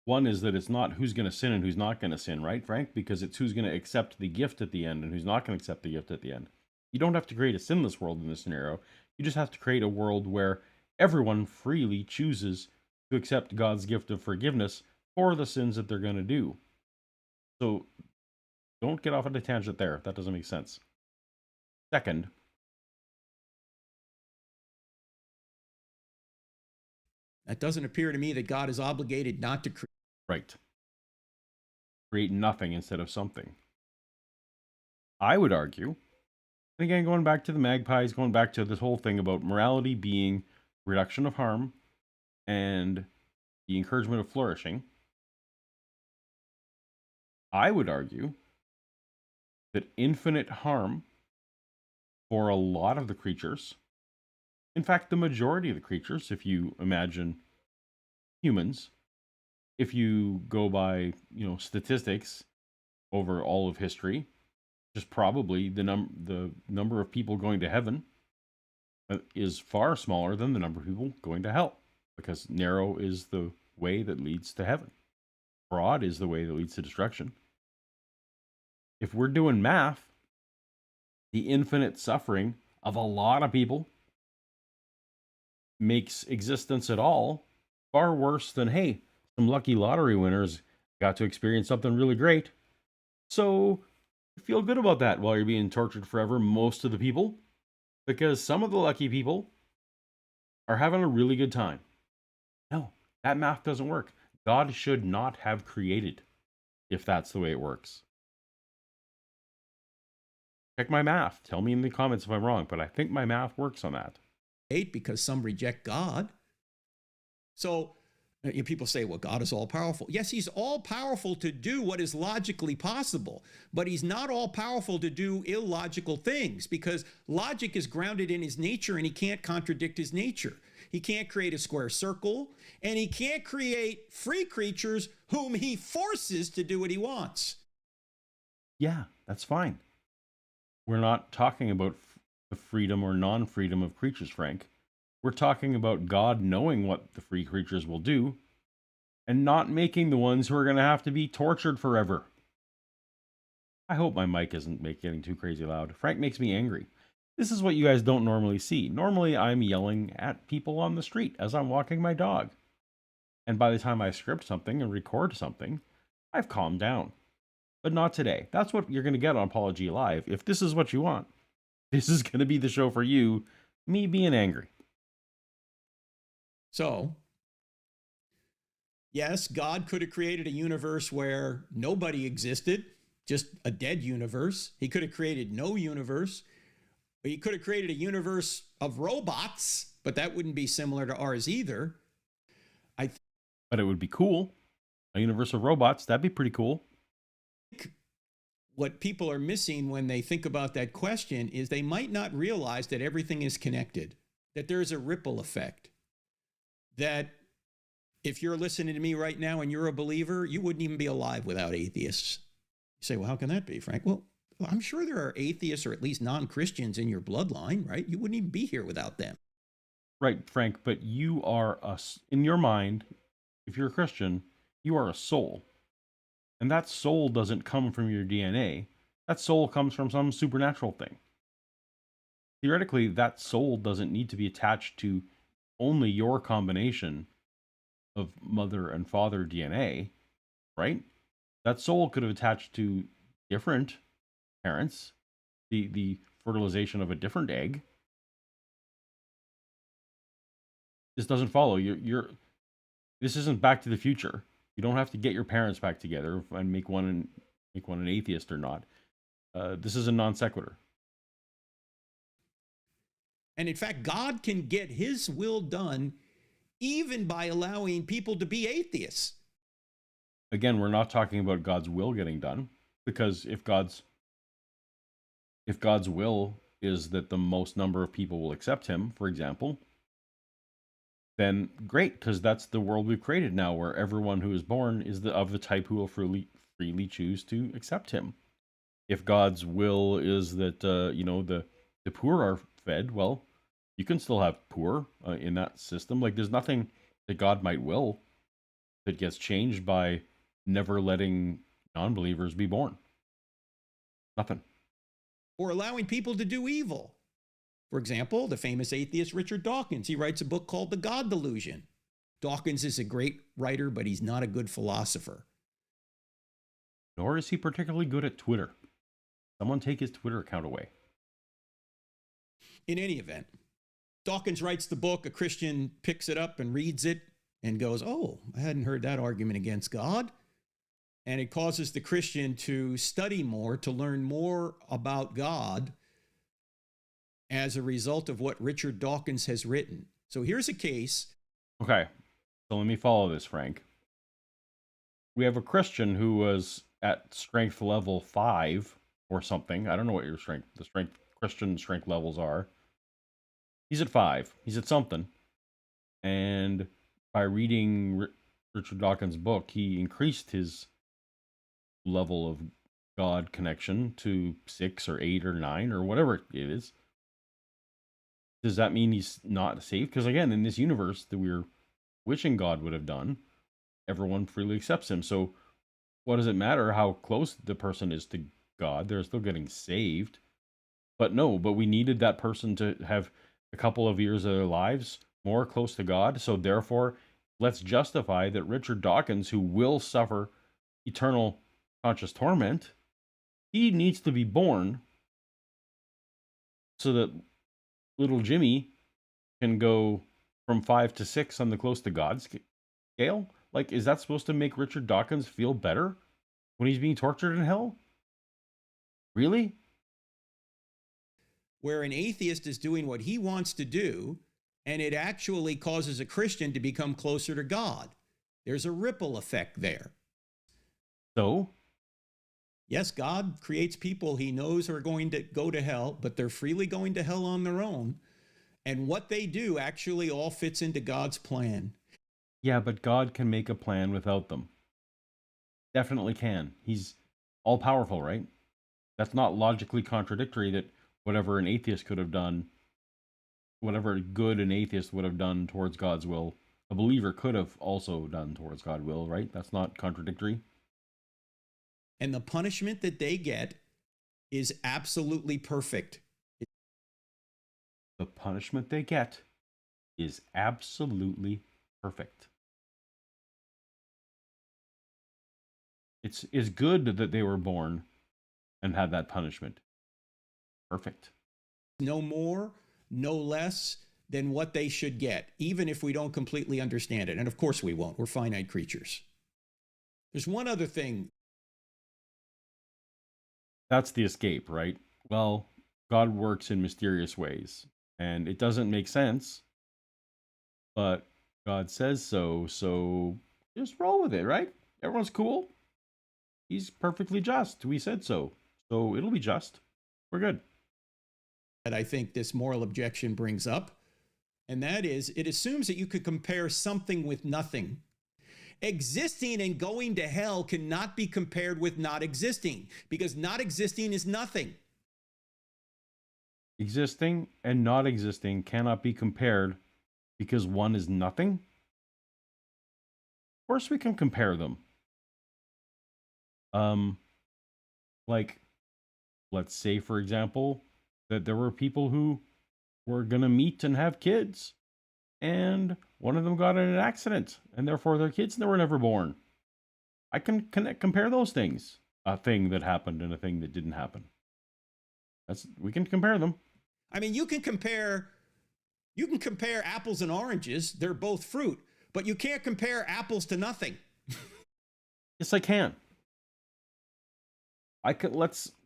[SPEAKER 1] One is that it's not who's going to sin and who's not going to sin, right, Frank? Because it's who's going to accept the gift at the end and who's not going to accept the gift at the end. You don't have to create a sinless world in this scenario. You just have to create a world where everyone freely chooses to accept God's gift of forgiveness for the sins that they're going to do. So don't get off on a tangent there. That doesn't make sense. Second,
[SPEAKER 8] that doesn't appear to me that God is obligated not to create.
[SPEAKER 1] right. Create nothing instead of something. I would argue, and again, going back to the magpies, going back to this whole thing about morality being reduction of harm and the encouragement of flourishing, I would argue that infinite harm for a lot of the creatures, in fact, the majority of the creatures, if you imagine humans, if you go by, statistics over all of history, just probably the number of people going to heaven is far smaller than the number of people going to hell, because narrow is the way that leads to heaven. Broad is the way that leads to destruction. If we're doing math, the infinite suffering of a lot of people makes existence at all far worse than, hey, some lucky lottery winners got to experience something really great. So feel good about that while you're being tortured forever, most of the people, because some of the lucky people are having a really good time. No, that math doesn't work. God should not have created if that's the way it works. Check my math. Tell me in the comments if I'm wrong, but I think my math works on that.
[SPEAKER 8] Because some reject God. So people say, well, God is all powerful. Yes, he's all powerful to do what is logically possible, but he's not all powerful to do illogical things, because logic is grounded in his nature and he can't contradict his nature. He can't create a square circle, and he can't create free creatures whom he forces to do what he wants.
[SPEAKER 1] Yeah, that's fine. We're not talking about the freedom or non-freedom of creatures, Frank. We're talking about God knowing what the free creatures will do and not making the ones who are going to have to be tortured forever. I hope my mic isn't getting too crazy loud. Frank makes me angry. This is what you guys don't normally see. Normally, I'm yelling at people on the street as I'm walking my dog. And by the time I script something and record something, I've calmed down. But not today. That's what you're going to get on Apologia Live. If this is what you want, this is going to be the show for you, me being angry.
[SPEAKER 8] So, yes, God could have created a universe where nobody existed, just a dead universe. He could have created no universe. He could have created a universe of robots, but that wouldn't be similar to ours either.
[SPEAKER 1] But it would be cool. A universe of robots, that'd be pretty cool.
[SPEAKER 8] What people are missing when they think about that question is they might not realize that everything is connected, that there's a ripple effect, that if you're listening to me right now and you're a believer, you wouldn't even be alive without atheists. You say, well, how can that be, Frank? Well, I'm sure there are atheists or at least non-Christians in your bloodline, right? You wouldn't even be here without them.
[SPEAKER 1] Right, Frank, but you are, in your mind, if you're a Christian, you are a soul. And that soul doesn't come from your DNA. That soul comes from some supernatural thing. Theoretically, that soul doesn't need to be attached to only your combination of mother and father DNA, right? That soul could have attached to different parents, the fertilization of a different egg. This doesn't follow. This isn't Back to the Future. You don't have to get your parents back together and make one an atheist or not. This is a non sequitur.
[SPEAKER 8] And in fact, God can get his will done even by allowing people to be atheists.
[SPEAKER 1] Again, we're not talking about God's will getting done, because if God's will is that the most number of people will accept him, for example, then great, because that's the world we've created now, where everyone who is born is of the type who will freely choose to accept him. If God's will is that the poor are fed, well, you can still have poor in that system. Like, there's nothing that God might will that gets changed by never letting non-believers be born. Nothing.
[SPEAKER 8] Or allowing people to do evil. For example, the famous atheist Richard Dawkins, he writes a book called The God Delusion. Dawkins is a great writer, but he's not a good philosopher.
[SPEAKER 1] Nor is he particularly good at Twitter. Someone take his Twitter account away.
[SPEAKER 8] In any event, Dawkins writes the book, a Christian picks it up and reads it and goes, oh, I hadn't heard that argument against God. And it causes the Christian to study more, to learn more about God as a result of what Richard Dawkins has written. So here's a case.
[SPEAKER 1] Okay, so let me follow this, Frank. We have a Christian who was at strength level 5 or something. I don't know what the Christian strength levels are. He's at 5. He's at something. And by reading Richard Dawkins' book, he increased his level of God connection to 6 or 8 or 9 or whatever it is. Does that mean he's not saved? Because again, in this universe that we're wishing God would have done, everyone freely accepts him. So what does it matter how close the person is to God? They're still getting saved. But we needed that person to have a couple of years of their lives more close to God. So therefore, let's justify that Richard Dawkins, who will suffer eternal conscious torment, he needs to be born so that little Jimmy can go from 5 to 6 on the close to God scale. Like, is that supposed to make Richard Dawkins feel better when he's being tortured in hell? Really?
[SPEAKER 8] Where an atheist is doing what he wants to do, and it actually causes a Christian to become closer to God. There's a ripple effect there.
[SPEAKER 1] So?
[SPEAKER 8] Yes, God creates people he knows are going to go to hell, but they're freely going to hell on their own. And what they do actually all fits into God's plan.
[SPEAKER 1] Yeah, but God can make a plan without them. Definitely can. He's all-powerful, right? That's not logically contradictory that whatever an atheist could have done, whatever good an atheist would have done towards God's will, a believer could have also done towards God's will, right? That's not contradictory.
[SPEAKER 8] And the punishment that they get is absolutely perfect.
[SPEAKER 1] The punishment they get is absolutely perfect. It's good that they were born and had that punishment. Perfect.
[SPEAKER 8] No more, no less than what they should get, even if we don't completely understand it. And of course we won't. We're finite creatures. There's one other thing.
[SPEAKER 1] That's the escape, right? Well, God works in mysterious ways, and it doesn't make sense, but God says so, so just roll with it, right? Everyone's cool. He's perfectly just. We said so, so it'll be just. We're good.
[SPEAKER 8] That I think this moral objection brings up, and that is, it assumes that you could compare something with nothing. Existing and going to hell cannot be compared with not existing, because not existing is nothing.
[SPEAKER 1] Existing and not existing cannot be compared because one is nothing? Of course we can compare them. Like, let's say, for example, that there were people who were going to meet and have kids, and one of them got in an accident, and therefore their kids were never born. I can compare those things. A thing that happened and a thing that didn't happen. We can compare them.
[SPEAKER 8] I mean, you can compare apples and oranges. They're both fruit, but you can't compare apples to nothing.
[SPEAKER 1] Yes, I can.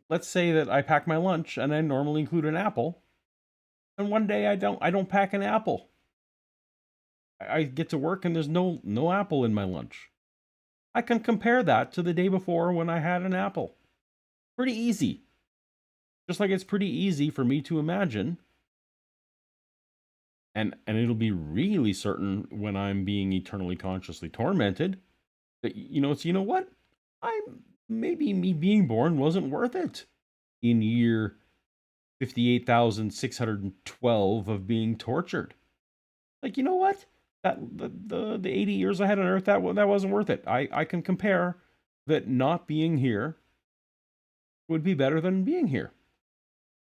[SPEAKER 1] Let's say that I pack my lunch and I normally include an apple, and one day I don't pack an apple. I get to work and there's no apple in my lunch. I can compare that to the day before when I had an apple. Pretty easy. Just like it's pretty easy for me to imagine, and it'll be really certain when I'm being eternally consciously tormented, that it's what? Maybe me being born wasn't worth it in year 58,612 of being tortured. Like, you know what? That the 80 years I had on Earth, that wasn't worth it. I can compare that not being here would be better than being here.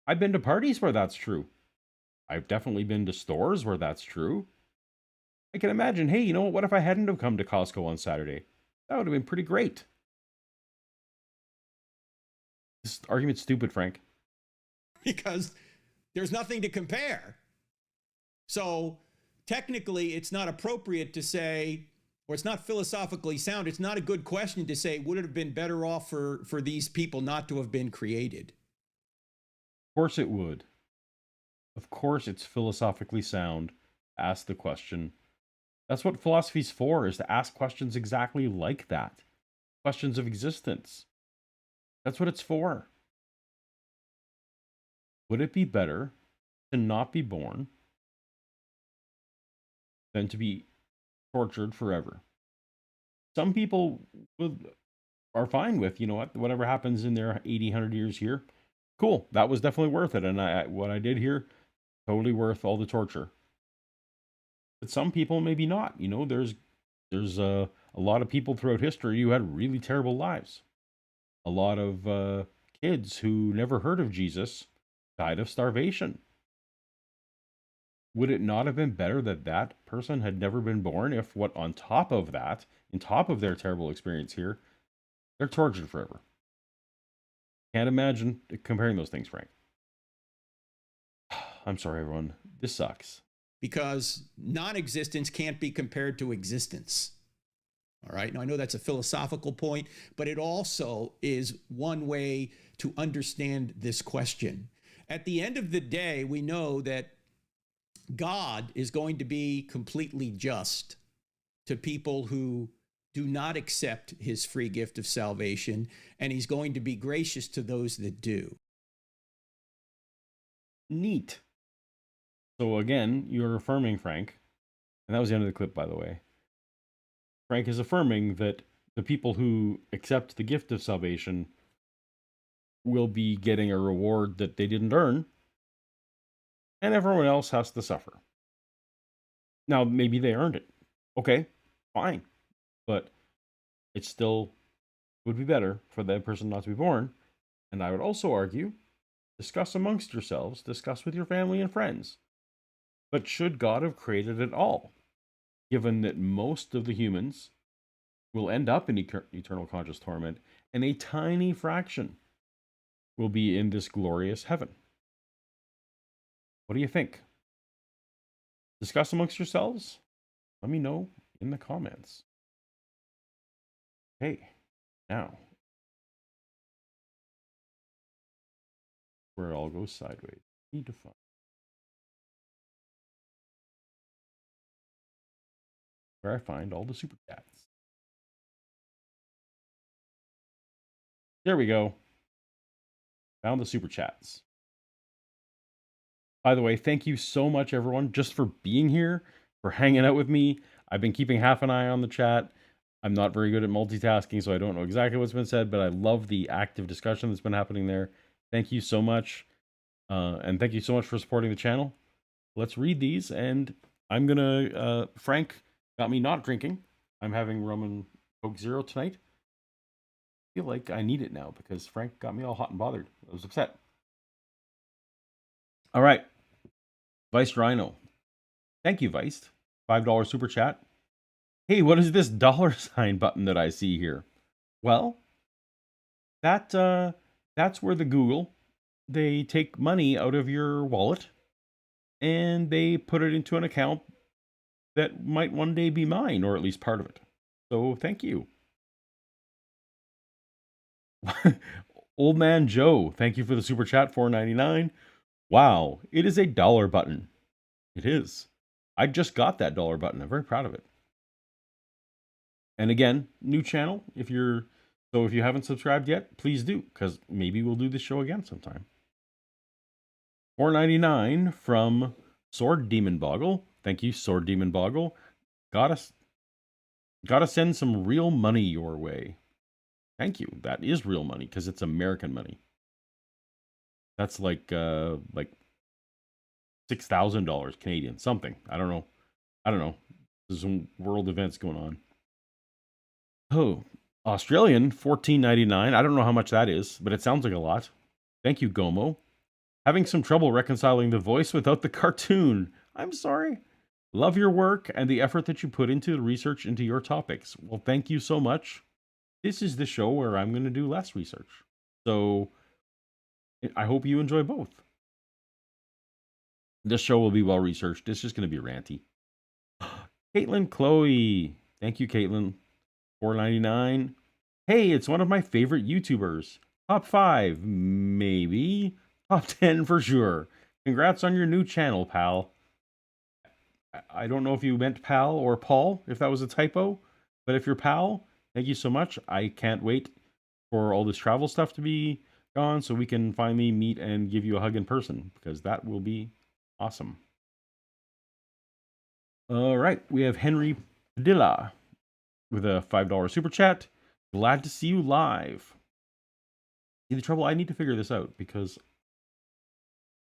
[SPEAKER 1] I've been to parties where that's true. I've definitely been to stores where that's true. I can imagine, hey, what if I hadn't have come to Costco on Saturday? That would have been pretty great. This argument's stupid, Frank.
[SPEAKER 8] Because there's nothing to compare. So technically, it's not appropriate to say, or it's not philosophically sound. It's not a good question to say, would it have been better off for these people not to have been created?
[SPEAKER 1] Of course it would. Of course it's philosophically sound. Ask the question. That's what philosophy's for, is to ask questions exactly like that. Questions of existence. That's what it's for. Would it be better to not be born than to be tortured forever? Some people are fine with, whatever happens in their 80, 100 years here. Cool, that was definitely worth it. And what I did here, totally worth all the torture. But some people maybe not. There's a lot of people throughout history who had really terrible lives. A lot of kids who never heard of Jesus died of starvation. Would it not have been better that that person had never been born if on top of that, on top of their terrible experience here, they're tortured forever? Can't imagine comparing those things, Frank. I'm sorry, everyone. This sucks.
[SPEAKER 8] Because non-existence can't be compared to existence. All right. Now, I know that's a philosophical point, but it also is one way to understand this question. At the end of the day, we know that God is going to be completely just to people who do not accept his free gift of salvation, and he's going to be gracious to those that do.
[SPEAKER 1] Neat. So again, you're affirming, Frank, and that was the end of the clip, by the way. Frank is affirming that the people who accept the gift of salvation will be getting a reward that they didn't earn, and everyone else has to suffer. Now, maybe they earned it. Okay, fine. But it still would be better for that person not to be born. And I would also argue, discuss amongst yourselves, discuss with your family and friends. But should God have created it all? Given that most of the humans will end up in eternal conscious torment, and a tiny fraction will be in this glorious heaven. What do you think? Discuss amongst yourselves? Let me know in the comments. Okay, now, where it all goes sideways. Need to find. Where I find all the super chats. There we go. Found the super chats. By the way, thank you so much, everyone, just for being here, for hanging out with me. I've been keeping half an eye on the chat. I'm not very good at multitasking, so I don't know exactly what's been said, but I love the active discussion that's been happening there. Thank you so much. And thank you so much for supporting the channel. Let's read these, and I'm going to... Frank got me not drinking. I'm having rum and Coke Zero tonight. I feel like I need it now because Frank got me all hot and bothered. I was upset. All right. Vice Rhino. Thank you, Vice. $5 super chat. Hey, what is this $sign button that I see here? Well, that's where the Google, they take money out of your wallet and they put it into an account that might one day be mine, or at least part of it. So thank you. Old Man Joe, thank you for the super chat, $4.99. Wow, it is a dollar button. It is. I just got that dollar button. I'm very proud of it. And again, new channel. If you haven't subscribed yet, please do, because maybe we'll do this show again sometime. $4.99 from Sword Demon Boggle. Thank you, Sword Demon Boggle. Gotta send some real money your way. Thank you. That is real money because it's American money. That's like $6,000 Canadian, something. I don't know. There's some world events going on. Oh, Australian, $14.99. I don't know how much that is, but it sounds like a lot. Thank you, Gomo. Having some trouble reconciling the voice without the cartoon. I'm sorry. Love your work and the effort that you put into the research into your topics. Well, thank you so much. This is the show where I'm going to do less research. So I hope you enjoy both. This show will be well researched. It's just going to be ranty. Caitlin Chloe. Thank you, Caitlin. $4.99. Hey, it's one of my favorite YouTubers. Top 5, maybe. Top 10 for sure. Congrats on your new channel, pal. I don't know if you meant pal or Paul, if that was a typo. But if you're pal, thank you so much. I can't wait for all this travel stuff to be gone so we can finally meet and give you a hug in person, because that will be awesome. All right, we have Henry Padilla with a $5 super chat. Glad to see you live. See, the trouble, I need to figure this out, because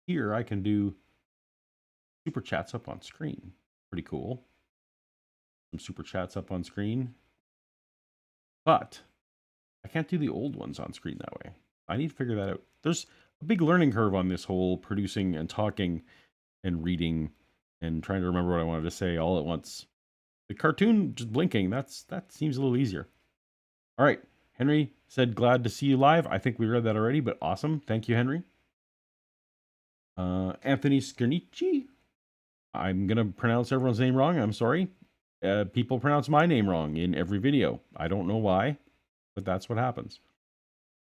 [SPEAKER 1] here I can do super chats up on screen. Pretty cool. Some super chats up on screen. But I can't do the old ones on screen that way. I need to figure that out. There's a big learning curve on this whole producing and talking and reading and trying to remember what I wanted to say all at once. The cartoon just blinking, that seems a little easier. All right, Henry said glad to see you live. I think we read that already, but awesome. Thank you, Henry. Anthony Scarnici. I'm going to pronounce everyone's name wrong. I'm sorry. People pronounce my name wrong in every video. I don't know why, but that's what happens.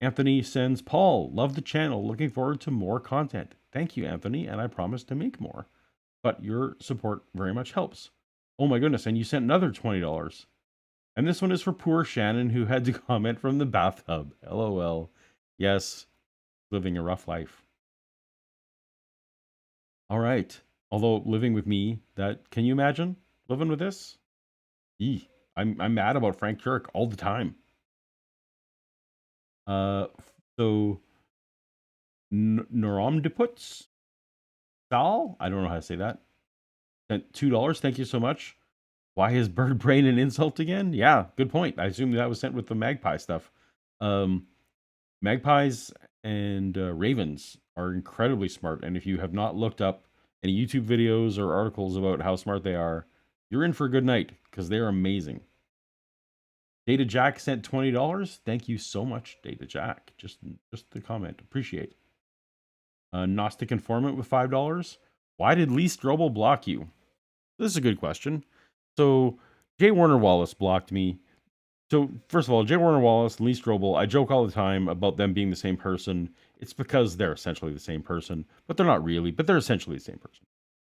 [SPEAKER 1] Anthony sends, Paul, love the channel. Looking forward to more content. Thank you, Anthony, and I promise to make more. But your support very much helps. Oh my goodness, and you sent another $20. And this one is for poor Shannon, who had to comment from the bathtub. LOL. Yes, living a rough life. All right. Although living with me, can you imagine living with this? I'm mad about Frank Kirk all the time. So Noram Deputs Sal, I don't know how to say that. Sent $2. Thank you so much. Why is bird brain an insult again? Yeah, good point. I assume that was sent with the magpie stuff. Magpies and ravens are incredibly smart, and if you have not looked up any YouTube videos or articles about how smart they are, you're in for a good night, because they are amazing. Data Jack sent $20. Thank you so much, Data Jack. Just the comment. Appreciate. Gnostic Informant with $5. Why did Lee Strobel block you? This is a good question. So J. Warner Wallace blocked me. So first of all, J. Warner Wallace and Lee Strobel, I joke all the time about them being the same person. It's because they're essentially the same person, but they're not really, but they're essentially the same person.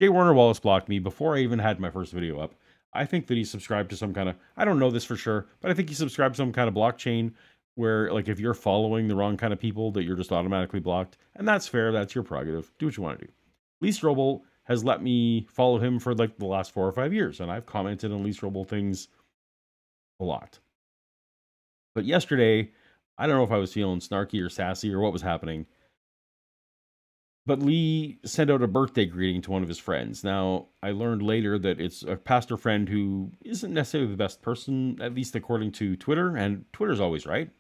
[SPEAKER 1] J. Warner Wallace blocked me before I even had my first video up. I think that he subscribed to some kind of, I don't know this for sure, but I think he subscribed to some kind of blockchain where, like, if you're following the wrong kind of people, that you're just automatically blocked. And that's fair. That's your prerogative. Do what you want to do. Lee Strobel has let me follow him for like the last 4 or 5 years, and I've commented on Lee Strobel things a lot. But yesterday, I don't know if I was feeling snarky or sassy or what was happening, but Lee sent out a birthday greeting to one of his friends. Now, I learned later that it's a pastor friend who isn't necessarily the best person, at least according to Twitter, and Twitter's always right?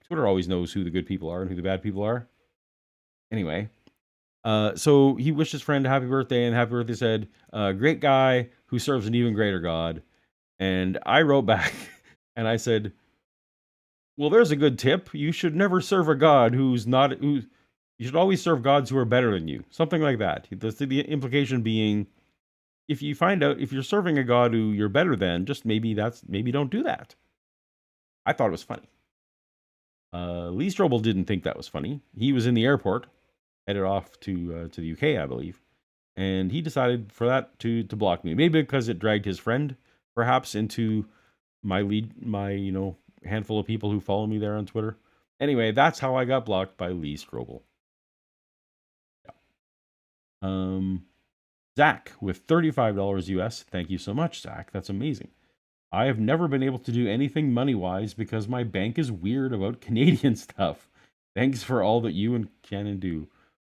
[SPEAKER 1] Twitter always knows who the good people are and who the bad people are. Anyway, so he wished his friend a happy birthday, and happy birthday said, great guy who serves an even greater God. And I wrote back, and I said, well, there's a good tip. You should never serve a God you should always serve gods who are better than you. Something like that. The implication being, if you find out, if you're serving a god who you're better than, just maybe don't do that. I thought it was funny. Lee Strobel didn't think that was funny. He was in the airport, headed off to the UK, I believe. and he decided for that to block me. Maybe because it dragged his friend, perhaps, into my handful of people who follow me there on Twitter. Anyway, that's how I got blocked by Lee Strobel. Yeah. Zach with $35 US. Thank you so much, Zach. That's amazing. I have never been able to do anything money-wise because my bank is weird about Canadian stuff. Thanks for all that you and Canon do.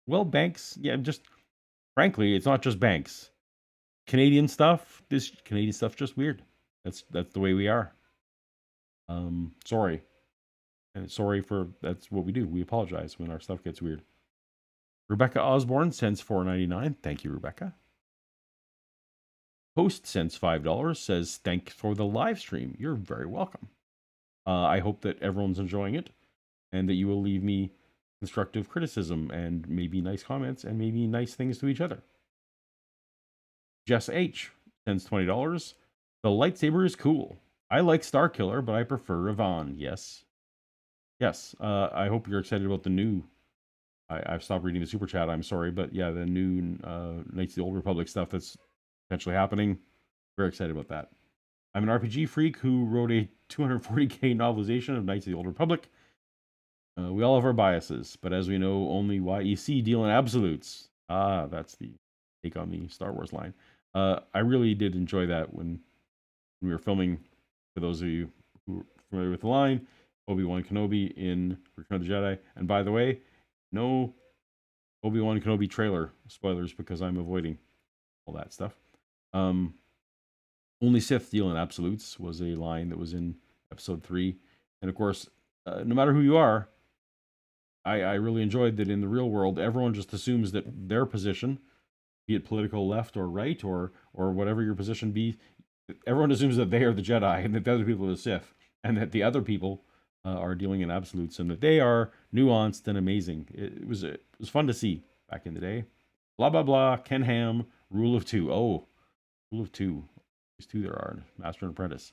[SPEAKER 1] Well, banks, yeah, just frankly, it's not just banks. Canadian stuff, this Canadian stuff's just weird. That's the way we are. Sorry. And that's what we do. We apologize when our stuff gets weird. Rebecca Osborne sends $4.99. Thank you, Rebecca. Host sends $5, says, thanks for the live stream. You're very welcome. I hope that everyone's enjoying it and that you will leave me constructive criticism and maybe nice comments and maybe nice things to each other. Jess H sends $20. The lightsaber is cool. I like Starkiller, but I prefer Yvonne. Yes. Yes. I hope you're excited about the new. I've stopped reading the super chat. I'm sorry, but yeah, the new Knights of the Old Republic stuff that's potentially happening. Very excited about that. I'm an RPG freak who wrote a 240k novelization of Knights of the Old Republic. We all have our biases, but as we know, only YEC deal in absolutes. That's the take on the Star Wars line. I really did enjoy that when we were filming. For those of you who are familiar with the line, Obi-Wan Kenobi in Return of the Jedi. And by the way, no Obi-Wan Kenobi trailer spoilers because I'm avoiding all that stuff. Only Sith deal in absolutes was a line that was in episode 3. And of course, no matter who you are, I really enjoyed that in the real world, everyone just assumes that their position, be it political left or right or whatever your position be, everyone assumes that they are the Jedi and that the other people are the Sith, and that the other people are dealing in absolutes and that they are nuanced and amazing. It was fun to see back in the day. Blah, blah, blah. Ken Ham, rule of 2. Oh, rule of 2. There's 2 there are. Master and apprentice.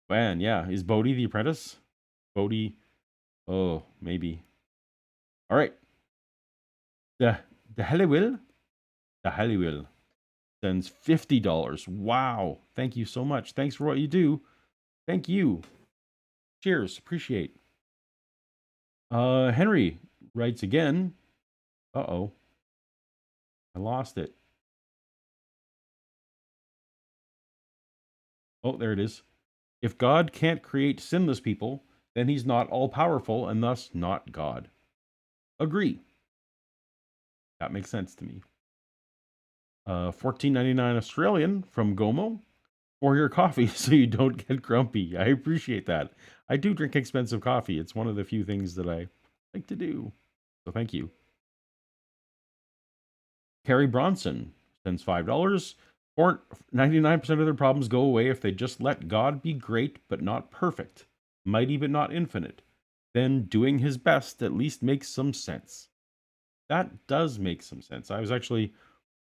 [SPEAKER 1] Man, yeah. Is Bodhi the apprentice? Bodhi? Oh, maybe. All right. The Helliwill sends $50. Wow. Thank you so much. Thanks for what you do. Thank you. Cheers. Appreciate. Henry writes again. Uh-oh. I lost it. Oh, there it is. If God can't create sinless people, then he's not all-powerful and thus not God. Agree. That makes sense to me. $14.99 Australian from Gomo for your coffee so you don't get grumpy. I appreciate that. I do drink expensive coffee. It's one of the few things that I like to do. So thank you. Carrie Bronson sends $5. 99% of their problems go away if they just let God be great but not perfect, mighty but not infinite. Then doing his best at least makes some sense. That does make some sense. I was actually...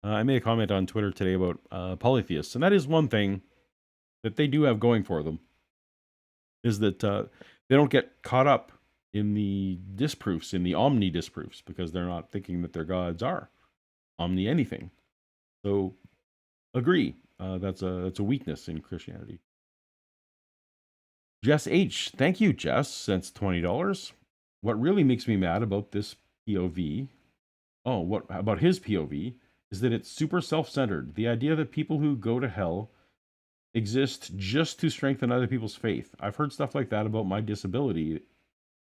[SPEAKER 1] I made a comment on Twitter today about polytheists, and that is one thing that they do have going for them, is that they don't get caught up in the disproofs, in the omni disproofs, because they're not thinking that their gods are omni anything. So, agree. That's a weakness in Christianity. Jess H. Thank you, Jess. Sends $20. What really makes me mad about this POV, what about his POV, is that it's super self-centered. The idea that people who go to hell exist just to strengthen other people's faith. I've heard stuff like that about my disability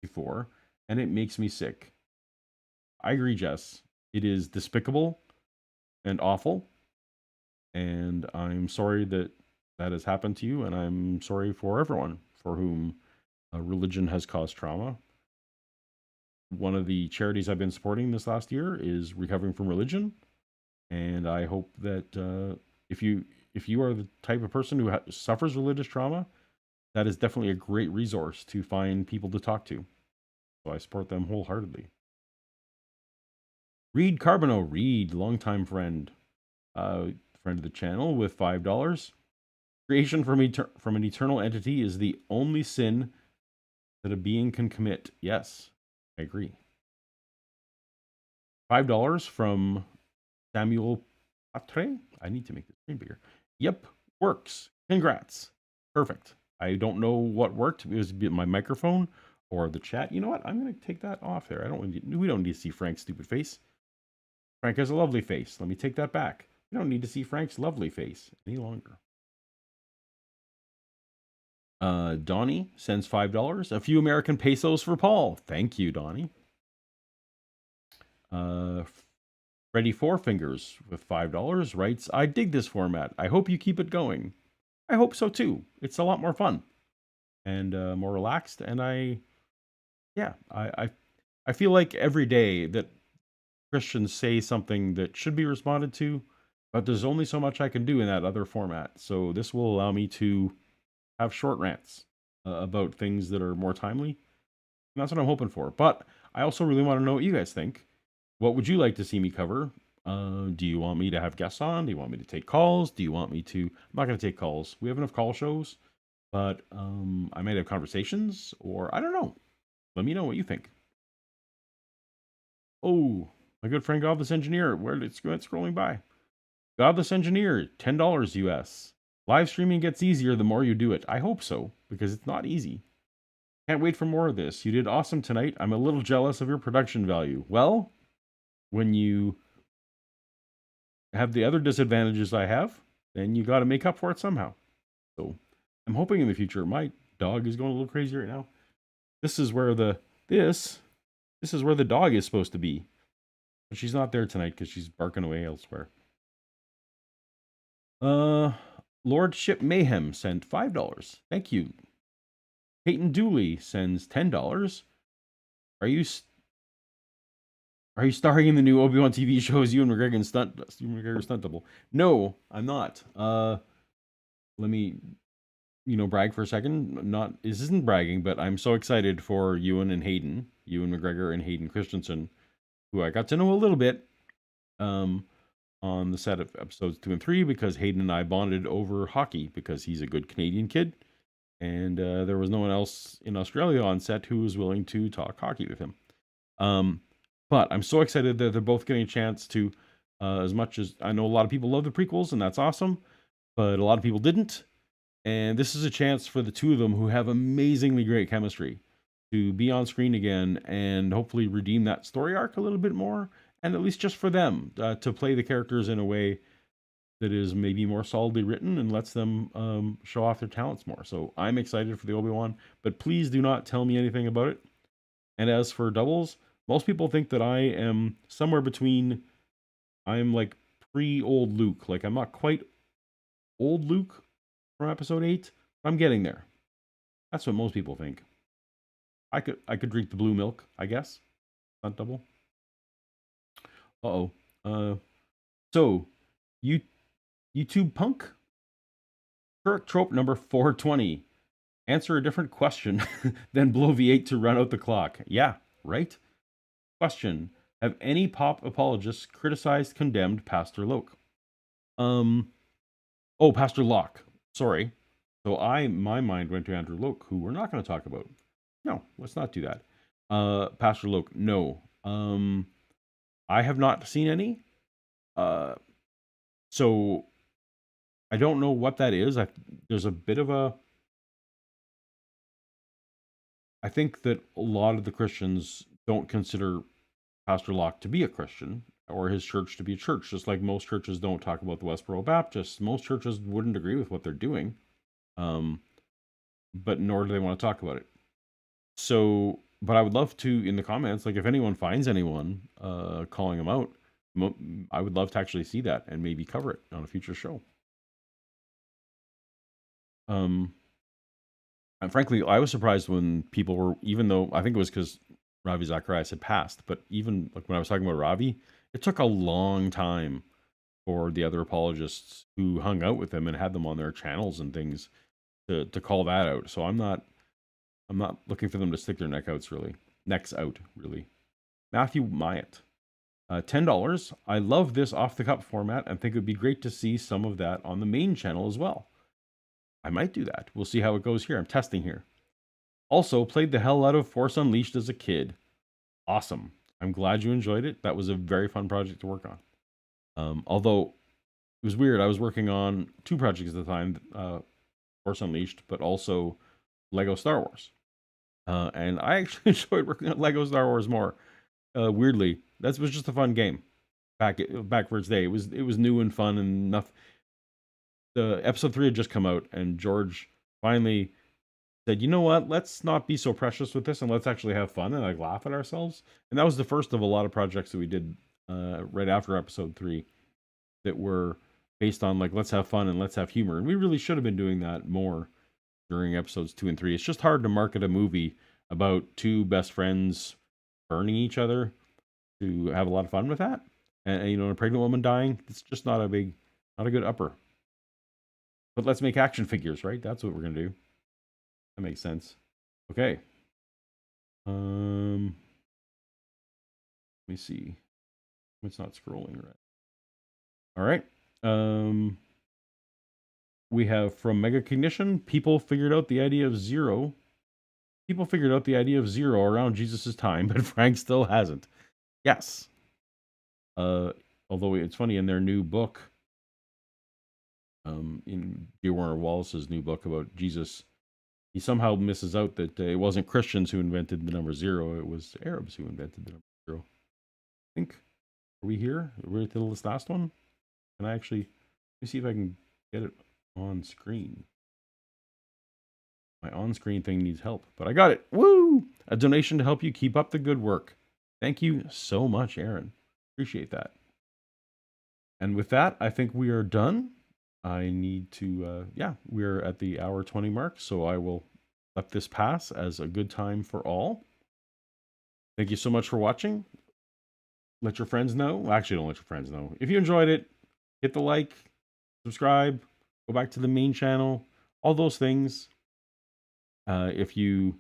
[SPEAKER 1] before, and it makes me sick. I agree, Jess. It is despicable and awful, and I'm sorry that has happened to you, and I'm sorry for everyone for whom religion has caused trauma. One of the charities I've been supporting this last year is Recovering from Religion. And I hope that if you are the type of person who suffers religious trauma, that is definitely a great resource to find people to talk to. So I support them wholeheartedly. Reed Carbono, longtime friend, friend of the channel with $5. Creation from an eternal entity is the only sin that a being can commit. Yes, I agree. $5 from Samuel Atre? I need to make the screen bigger. Yep, works. Congrats. Perfect. I don't know what worked. It was my microphone or the chat. You know what? I'm going to take that off there. We don't need to see Frank's stupid face. Frank has a lovely face. Let me take that back. We don't need to see Frank's lovely face any longer. Donnie sends $5. A few American pesos for Paul. Thank you, Donnie. Freddy Four Fingers with $5 writes, I dig this format. I hope you keep it going. I hope so too. It's a lot more fun and more relaxed. And I feel like every day that Christians say something that should be responded to, but there's only so much I can do in that other format. So this will allow me to have short rants about things that are more timely. And that's what I'm hoping for. But I also really want to know what you guys think. What would you like to see me cover? Do you want me to have guests on? Do you want me to take calls? Do you want me to... I'm not going to take calls. We have enough call shows. But I might have conversations. Or I don't know. Let me know what you think. Oh, my good friend Godless Engineer. Where it's scrolling by. Godless Engineer, $10 US. Live streaming gets easier the more you do it. I hope so, because it's not easy. Can't wait for more of this. You did awesome tonight. I'm a little jealous of your production value. Well, when you have the other disadvantages I have, then you got to make up for it somehow. So I'm hoping in the future. My dog is going a little crazy right now. This is where the dog is supposed to be, but she's not there tonight because she's barking away elsewhere. Lordship Mayhem sent $5. Thank you. Peyton Dooley sends $10. Are you starring in the new Obi-Wan TV show as Ewan McGregor stunt double? No, I'm not. Let me, brag for a second. This isn't bragging, but I'm so excited for Ewan McGregor and Hayden Christensen, who I got to know a little bit on the set of episodes 2 and 3, because Hayden and I bonded over hockey because he's a good Canadian kid. And there was no one else in Australia on set who was willing to talk hockey with him. But I'm so excited that they're both getting a chance to, as much as I know a lot of people love the prequels, and that's awesome, but a lot of people didn't. And this is a chance for the two of them, who have amazingly great chemistry, to be on screen again and hopefully redeem that story arc a little bit more, and at least just for them to play the characters in a way that is maybe more solidly written and lets them show off their talents more. So I'm excited for the Obi-Wan, but please do not tell me anything about it. And as for doubles, most people think that I am somewhere between, I'm like pre-old Luke. Like, I'm not quite old Luke from episode 8, but I'm getting there. That's what most people think. I could drink the blue milk, I guess. Not double. So, YouTube punk? Turk trope number 420. Answer a different question, then blow V8 to run out the clock. Yeah, right? Question. Have any pop apologists criticized, condemned Pastor Locke? Pastor Locke. Sorry. So my mind went to Andrew Locke, who we're not going to talk about. No, let's not do that. Pastor Locke, no. I have not seen any. So I don't know what that is. There's a bit of a... I think that a lot of the Christians don't consider Pastor Locke to be a Christian, or his church to be a church, just like most churches don't talk about the Westboro Baptists. Most churches wouldn't agree with what they're doing, but nor do they want to talk about it. So, but I would love to, in the comments, like if anyone finds anyone calling them out, I would love to actually see that and maybe cover it on a future show. And frankly, I was surprised when people were, even though I think it was because Ravi Zacharias had passed, but even like when I was talking about Ravi, it took a long time for the other apologists who hung out with him and had them on their channels and things to call that out. So I'm not looking for them to stick their necks out, really. Matthew Myatt, $10. I love this off the cup format and think it would be great to see some of that on the main channel as well. I might do that. We'll see how it goes here. I'm testing here. Also, played the hell out of Force Unleashed as a kid. Awesome. I'm glad you enjoyed it. That was a very fun project to work on. Although was weird. I was working on 2 projects at the time, Force Unleashed, but also Lego Star Wars. And I actually enjoyed working on Lego Star Wars more. Weirdly, that was just a fun game back for its day. It was new and fun and nothing. The episode 3 had just come out, and George finally said, "You know what? Let's not be so precious with this, and let's actually have fun and like laugh at ourselves." And that was the first of a lot of projects that we did right after episode 3 that were based on like, let's have fun and let's have humor. And we really should have been doing that more during episodes 2 and 3. It's just hard to market a movie about 2 best friends burning each other to have a lot of fun with that. And you know, a pregnant woman dying, it's just not a good upper. But let's make action figures, right? That's what we're gonna do. That makes sense. Okay. Let me see. It's not scrolling right. All right. We have from Mega Cognition, people figured out the idea of zero. People figured out the idea of zero around Jesus' time, but Frank still hasn't. Yes. Although it's funny, in their new book, in J. Warner Wallace's new book about Jesus, he somehow misses out that it wasn't Christians who invented the number 0, it was Arabs who invented the number 0. I think, are we here? We're at the last one? Can I actually, let me see if I can get it on screen. My on-screen thing needs help, but I got it. Woo! A donation to help you keep up the good work. Thank you so much, Aaron. Appreciate that. And with that, I think we are done. I need to, we're at the hour 20 mark, so I will let this pass as a good time for all. Thank you so much for watching. Let your friends know. Well, actually, don't let your friends know. If you enjoyed it, hit the like, subscribe, go back to the main channel, all those things. If you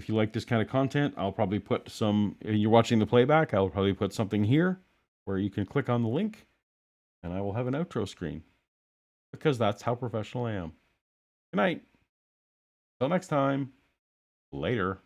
[SPEAKER 1] like this kind of content, I'll probably put some, and you're watching the playback, I'll probably put something here where you can click on the link, and I will have an outro screen. Because that's how professional I am. Good night. Till next time. Later.